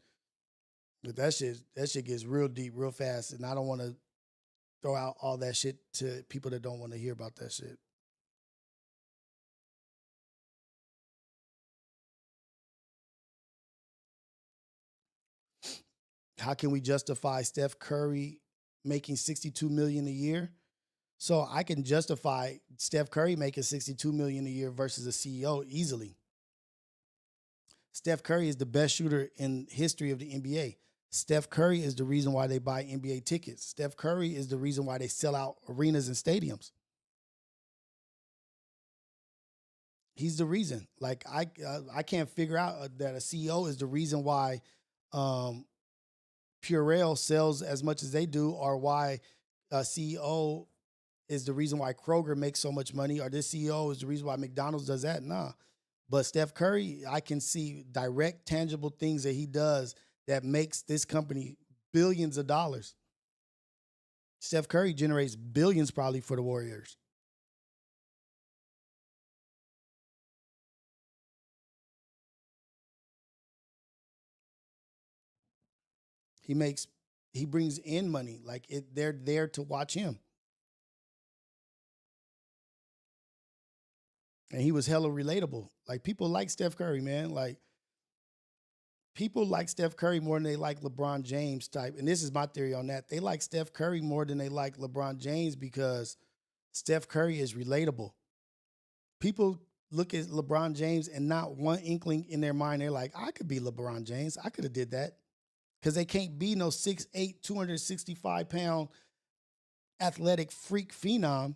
But that shit gets real deep real fast, and I don't want to throw out all that shit to people that don't want to hear about that shit. How can we justify Steph Curry making $62 million a year? So I can justify Steph Curry making $62 million a year versus a CEO easily. Steph Curry is the best shooter in history of the NBA. Steph Curry is the reason why they buy NBA tickets. Steph Curry is the reason why they sell out arenas and stadiums. He's the reason. Like, I can't figure out that a CEO is the reason why Purell sells as much as they do, or why a CEO is the reason why Kroger makes so much money, or this CEO is the reason why McDonald's does that. Nah. But Steph Curry, I can see direct, tangible things that he does that makes this company billions of dollars. Steph Curry generates billions probably for the Warriors. He brings in money. Like, they're there to watch him. And he was hella relatable. Like, people like Steph Curry, man. Like, people like Steph Curry more than they like LeBron James type. And this is my theory on that. They like Steph Curry more than they like LeBron James because Steph Curry is relatable. People look at LeBron James and not one inkling in their mind, they're like, I could be LeBron James. I could have did that. Because they can't be no 6'8", 265-pound athletic freak phenom.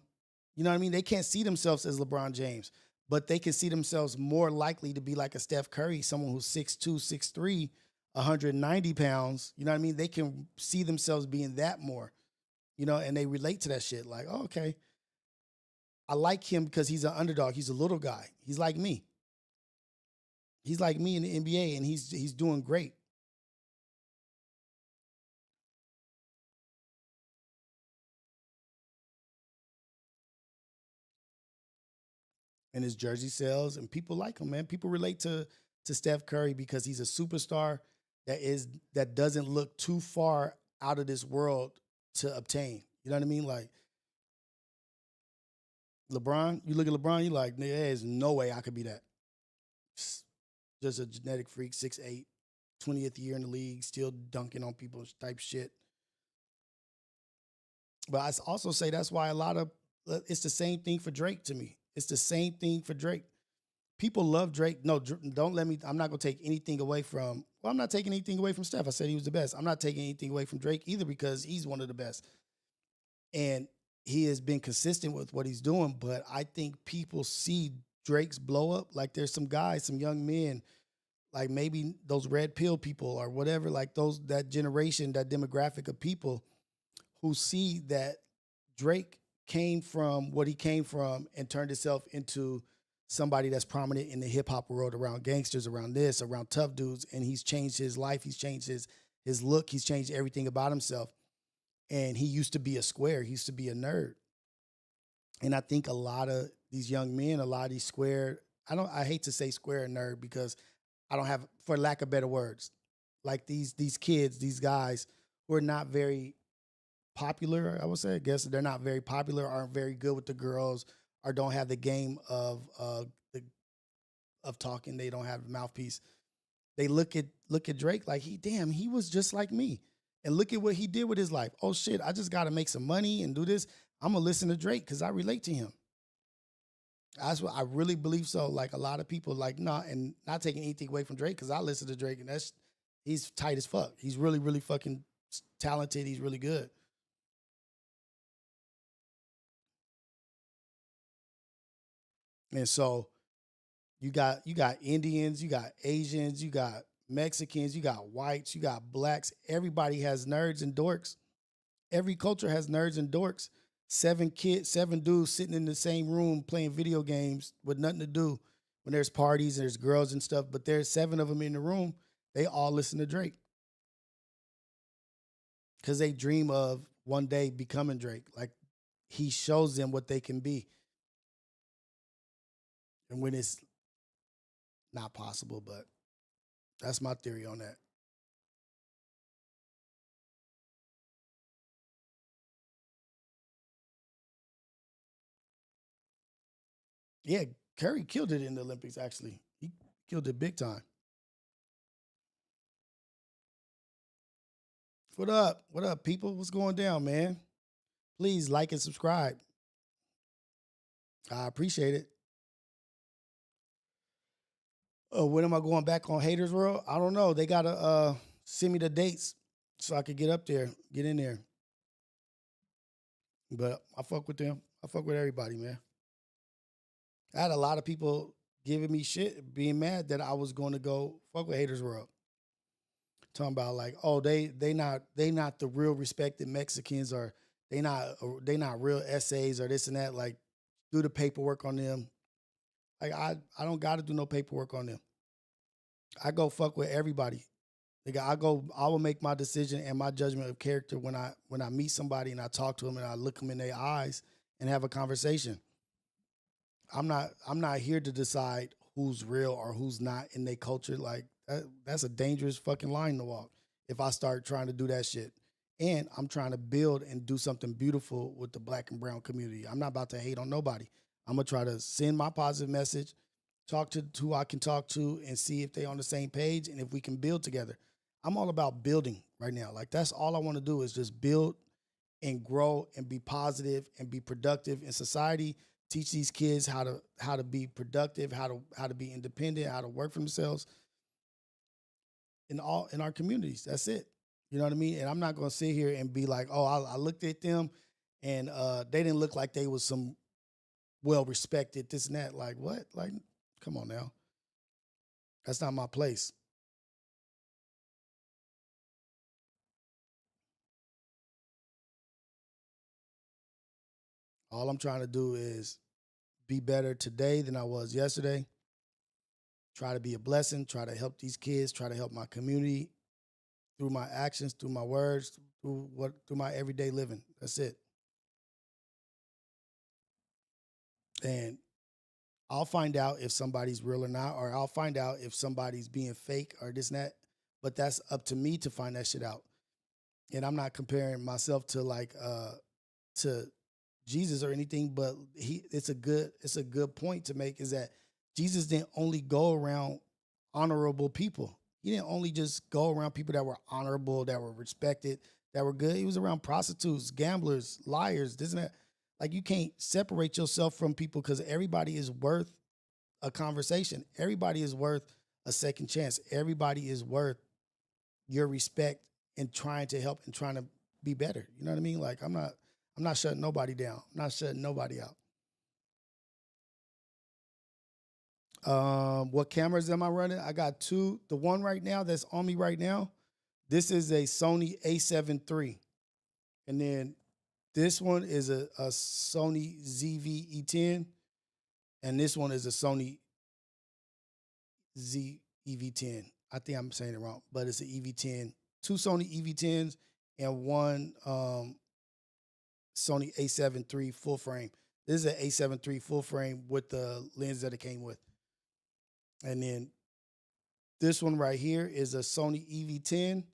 You know what I mean? They can't see themselves as LeBron James, but they can see themselves more likely to be like a Steph Curry, someone who's 6'2", 6'3", 190 pounds. You know what I mean? They can see themselves being that more, and they relate to that shit. Like, oh, okay, I like him because he's an underdog. He's a little guy. He's like me. He's like me in the NBA, and he's doing great. And his jersey sells, and people like him, man. People relate to Steph Curry because he's a superstar that doesn't look too far out of this world to obtain. You know what I mean? Like LeBron, you look at LeBron, you like, nigga, there's no way I could be that. Just a genetic freak, 6'8", 20th year in the league, still dunking on people type shit. But I also say that's why it's the same thing for Drake to me. It's the same thing for Drake. People love Drake. No, don't let me, I'm not going to take anything away from, well, I'm not taking anything away from Steph. I said he was the best. I'm not taking anything away from Drake either because he's one of the best. And he has been consistent with what he's doing. But I think people see Drake's blow up. Like there's some guys, some young men, like maybe those red pill people or whatever, like that generation, that demographic of people who see that Drake came from what he came from and turned himself into somebody that's prominent in the hip hop world around gangsters, around this, around tough dudes. And he's changed his life. He's changed his look. He's changed everything about himself. And he used to be a square. He used to be a nerd. And I think a lot of these young men, a lot of these square, I hate to say square nerd because I don't have, for lack of better words, like these kids, these guys who are not very popular, I would say. I guess they're not very popular, aren't very good with the girls, or don't have the game of talking. They don't have a mouthpiece. They look at Drake like he was just like me. And look at what he did with his life. Oh shit, I just gotta make some money and do this. I'm gonna listen to Drake because I relate to him. That's what I really believe. So like a lot of people like, and not taking anything away from Drake because I listen to Drake and he's tight as fuck. He's really, really fucking talented. He's really good. And so you got Indians, you got Asians, you got Mexicans, you got whites, you got blacks. Everybody has nerds and dorks. Every culture has nerds and dorks. 7 dudes sitting in the same room playing video games with nothing to do when there's parties and there's girls and stuff, but there's 7 of them in the room. They all listen to Drake because they dream of one day becoming Drake. Like he shows them what they can be. And when it's not possible, but that's my theory on that. Yeah, Curry killed it in the Olympics, actually. He killed it big time. What up? What up, people? What's going down, man? Please like and subscribe. I appreciate it. When am I going back on Haters World? I don't know. They got to send me the dates so I could get up there, get in there. But I fuck with them. I fuck with everybody, man. I had a lot of people giving me shit, being mad that I was going to go fuck with Haters World. Talking about like, oh, they not the real respected Mexicans, or they not real essays or this and that. Like, do the paperwork on them. Like I don't got to do no paperwork on them. I go fuck with everybody. Like I will make my decision and my judgment of character when I meet somebody and I talk to them and I look them in their eyes and have a conversation. I'm not here to decide who's real or who's not in their culture. Like that's a dangerous fucking line to walk if I start trying to do that shit. And I'm trying to build and do something beautiful with the black and brown community. I'm not about to hate on nobody. I'm going to try to send my positive message, talk to who I can talk to, and see if they on the same page and if we can build together. I'm all about building right now. Like that's all I want to do is just build and grow and be positive and be productive in society. Teach these kids how to be productive, how to be independent, how to work for themselves in our communities. That's it. You know what I mean? And I'm not going to sit here and be like, oh, I looked at them and they didn't look like they was some well-respected this and that. Like what? Like, come on now. That's not my place. All I'm trying to do is be better today than I was yesterday. Try to be a blessing, try to help these kids, try to help my community through my actions, through my words, through my everyday living. That's it. And I'll find out if somebody's real or not, or I'll find out if somebody's being fake or this and that. But that's up to me to find that shit out. And I'm not comparing myself to like to Jesus or anything, but it's a good point to make, is that Jesus didn't only go around honorable people. He didn't only just go around people that were honorable, that were respected, that were good. He was around prostitutes, gamblers, liars, this and that. Like, you can't separate yourself from people, because everybody is worth a conversation. Everybody is worth a second chance. Everybody is worth your respect and trying to help and trying to be better. You know what I mean? Like, I'm not shutting nobody down. I'm not shutting nobody out. What cameras am I running? I got two. The one right now that's on me right now, this is a Sony A7 III. And then this one is a Sony ZV-E10. And this one is a Sony ZEV-10. I think I'm saying it wrong, but it's an EV10. Two Sony EV10s and one Sony A7 III full frame. This is an A7 III full frame with the lens that it came with. And then this one right here is a Sony EV10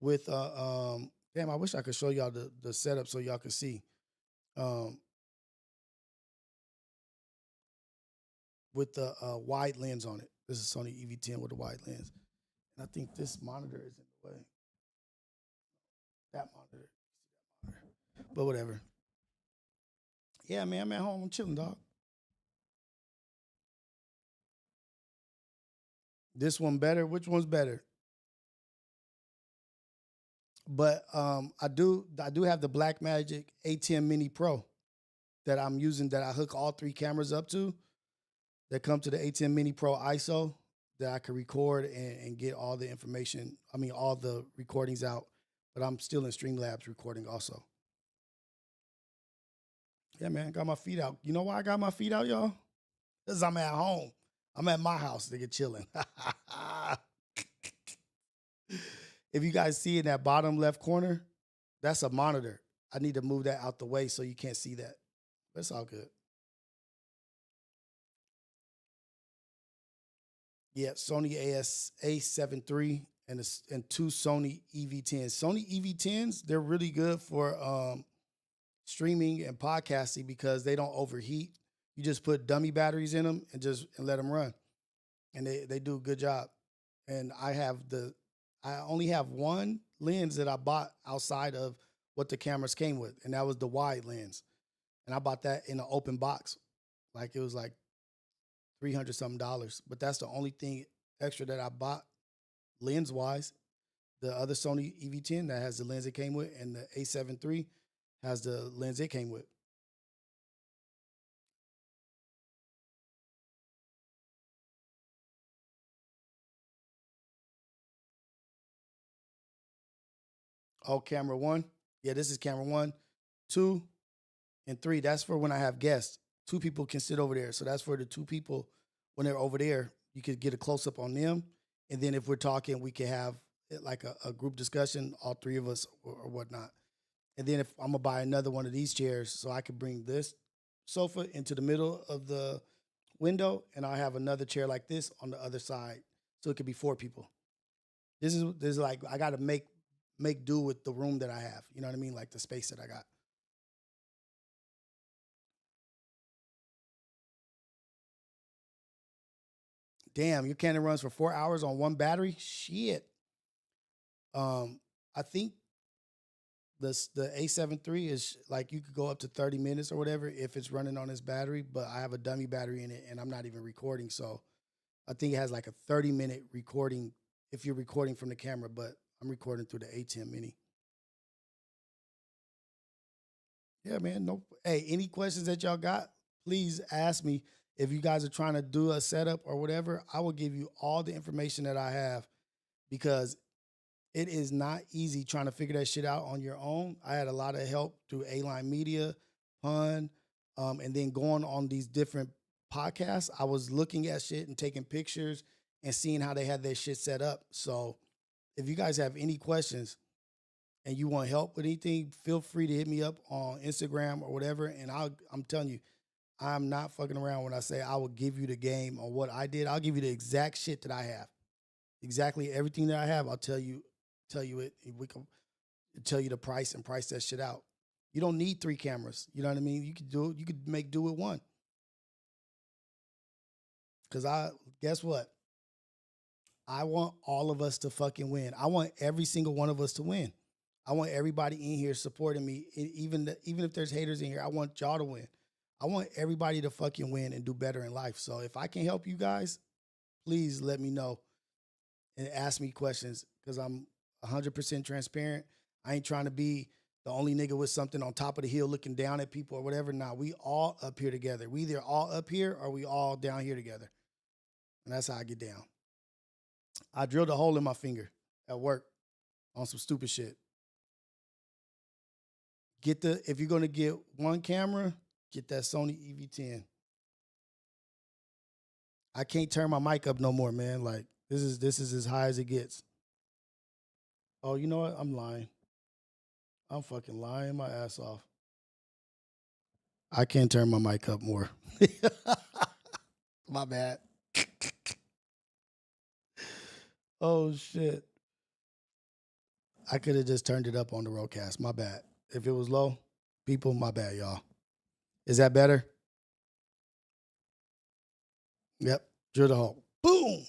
with damn, I wish I could show y'all the setup so y'all can see. With the wide lens on it. This is Sony EV10 with a wide lens. And I think this monitor is in the way. That monitor. But whatever. Yeah, man, I'm at home. I'm chilling, dog. This one better? Which one's better? But I do have the Blackmagic A10 Mini Pro that I'm using, that I hook all three cameras up to, that come to the A10 Mini Pro ISO, that I can record and get all the information, all the recordings out. But I'm still in Streamlabs recording also. Yeah, man, got my feet out. You know why I got my feet out, y'all? Because I'm at home. I'm at my house, nigga, chilling. If you guys see in that bottom left corner, that's a monitor. I need to move that out the way so you can't see that. That's all good. Yeah, Sony A7 III and two Sony EV10s. Sony EV10s, they're really good for streaming and podcasting because they don't overheat. You just put dummy batteries in them and let them run. And they do a good job. And I only have one lens that I bought outside of what the cameras came with, and that was the wide lens. And I bought that in an open box. Like, it was like $300 something. But that's the only thing extra that I bought lens wise. The other Sony EV10 that has the lens it came with, and the A7 III has the lens it came with. Oh, camera one. Yeah, this is camera 1, 2, and 3. That's for when I have guests. 2 people can sit over there. So that's for the 2 people when they're over there. You could get a close up on them. And then if we're talking, we can have like a group discussion, all 3 of us or whatnot. And then if I'm gonna buy another one of these chairs, so I could bring this sofa into the middle of the window, and I'll have another chair like this on the other side. So it could be 4 people. This is like, I gotta make do with the room that I have. You know what I mean? Like the space that I got. Damn, your Canon runs for 4 hours on one battery? Shit. I think the A7 III is like, you could go up to 30 minutes or whatever if it's running on this battery, but I have a dummy battery in it and I'm not even recording. So I think it has like a 30-minute recording if you're recording from the camera, but I'm recording through the A10 Mini. Yeah, man. No. Hey, any questions that y'all got, please ask me. If you guys are trying to do a setup or whatever, I will give you all the information that I have, because it is not easy trying to figure that shit out on your own. I had a lot of help through A-Line Media, Pun, and then going on these different podcasts. I was looking at shit and taking pictures and seeing how they had their shit set up. So if you guys have any questions and you want help with anything, feel free to hit me up on Instagram or whatever. And I'm telling you, I'm not fucking around when I say I will give you the game on what I did. I'll give you the exact shit that I have. Exactly everything that I have, I'll tell you it. We can tell you the price and price that shit out. You don't need 3 cameras. You know what I mean? You could make do with 1. Because guess what? I want all of us to fucking win. I want every single one of us to win. I want everybody in here supporting me. Even if there's haters in here, I want y'all to win. I want everybody to fucking win and do better in life. So if I can help you guys, please let me know and ask me questions, because I'm 100% transparent. I ain't trying to be the only nigga with something on top of the hill looking down at people or whatever. Nah, we all up here together. We either all up here or we all down here together. And that's how I get down. I drilled a hole in my finger at work on some stupid shit. If you're gonna get 1 camera, get that Sony EV10. I can't turn my mic up no more, man. Like this is as high as it gets. Oh, you know what? I'm lying. I'm fucking lying my ass off. I can't turn my mic up more. My bad. Oh shit. I could have just turned it up on the roadcast. My bad. If it was low, people, my bad, y'all. Is that better? Yep. Drill the hole. Boom.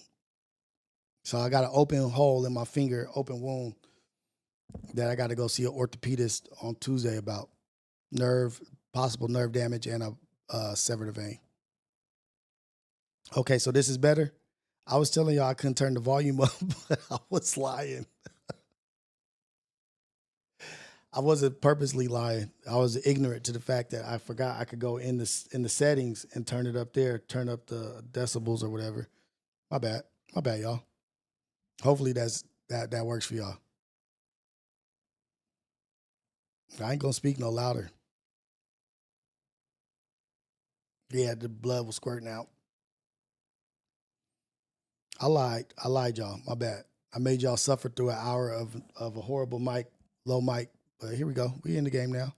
So I got an open hole in my finger, open wound, that I got to go see an orthopedist on Tuesday about possible nerve damage and a severed vein. Okay, so this is better. I was telling y'all I couldn't turn the volume up, but I was lying. I wasn't purposely lying. I was ignorant to the fact that I forgot I could go in the settings and turn it up there, turn up the decibels or whatever. My bad, y'all. Hopefully that works for y'all. I ain't gonna speak no louder. Yeah, the blood was squirting out. I lied, y'all. My bad. I made y'all suffer through an hour of a horrible low mic. But here we go. We in the game now.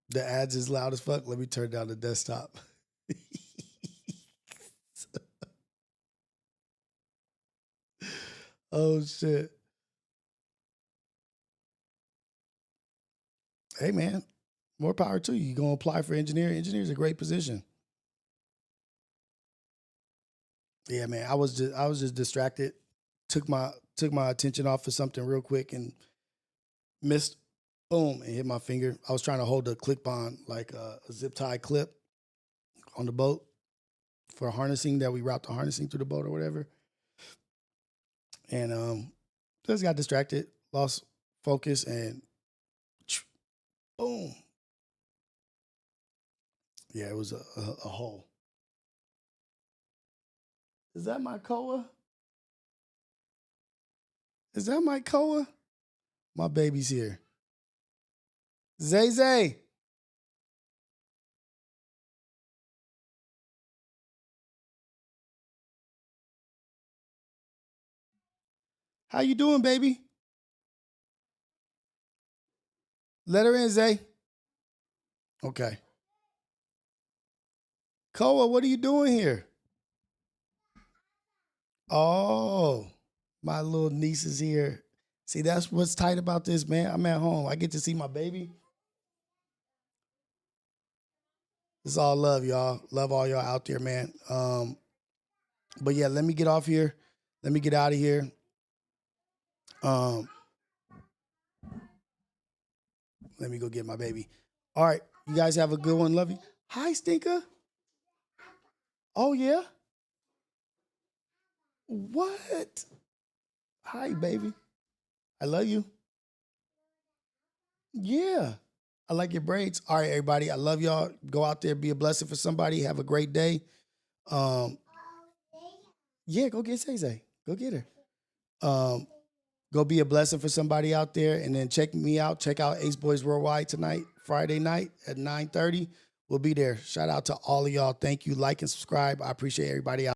The ads is loud as fuck. Let me turn down the desktop. Oh shit. Hey man, more power to you. You gonna apply for engineer? Engineer's a great position. Yeah, man. I was just distracted. Took my attention off of something real quick and missed. Boom, and hit my finger. I was trying to hold the clip on like a zip tie clip on the boat for harnessing, that we route the harnessing through the boat or whatever. And just got distracted, lost focus, and boom. Yeah, it was a hole. Is that my Koa? Is that my Koa? My baby's here. Zay Zay. How you doing, baby? Let her in, Zay. Okay. Koa, what are you doing here? Oh, my little niece is here. See, that's what's tight about this, man. I'm at home. I get to see my baby. It's all love, y'all. Love all y'all out there, man. But yeah, let me get off here. Let me get out of here. Let me go get my baby. All right, you guys have a good one. Love you. Hi, Stinker. Oh, yeah? What? Hi, baby. I love you. Yeah. I like your braids. All right, everybody. I love y'all. Go out there, be a blessing for somebody. Have a great day. Yeah, go get Zay. Go get her. Go be a blessing for somebody out there, and then check me out. Check out Ace Boys Worldwide tonight, Friday night at 9:30. We'll be there. Shout out to all of y'all. Thank you. Like and subscribe. I appreciate everybody out.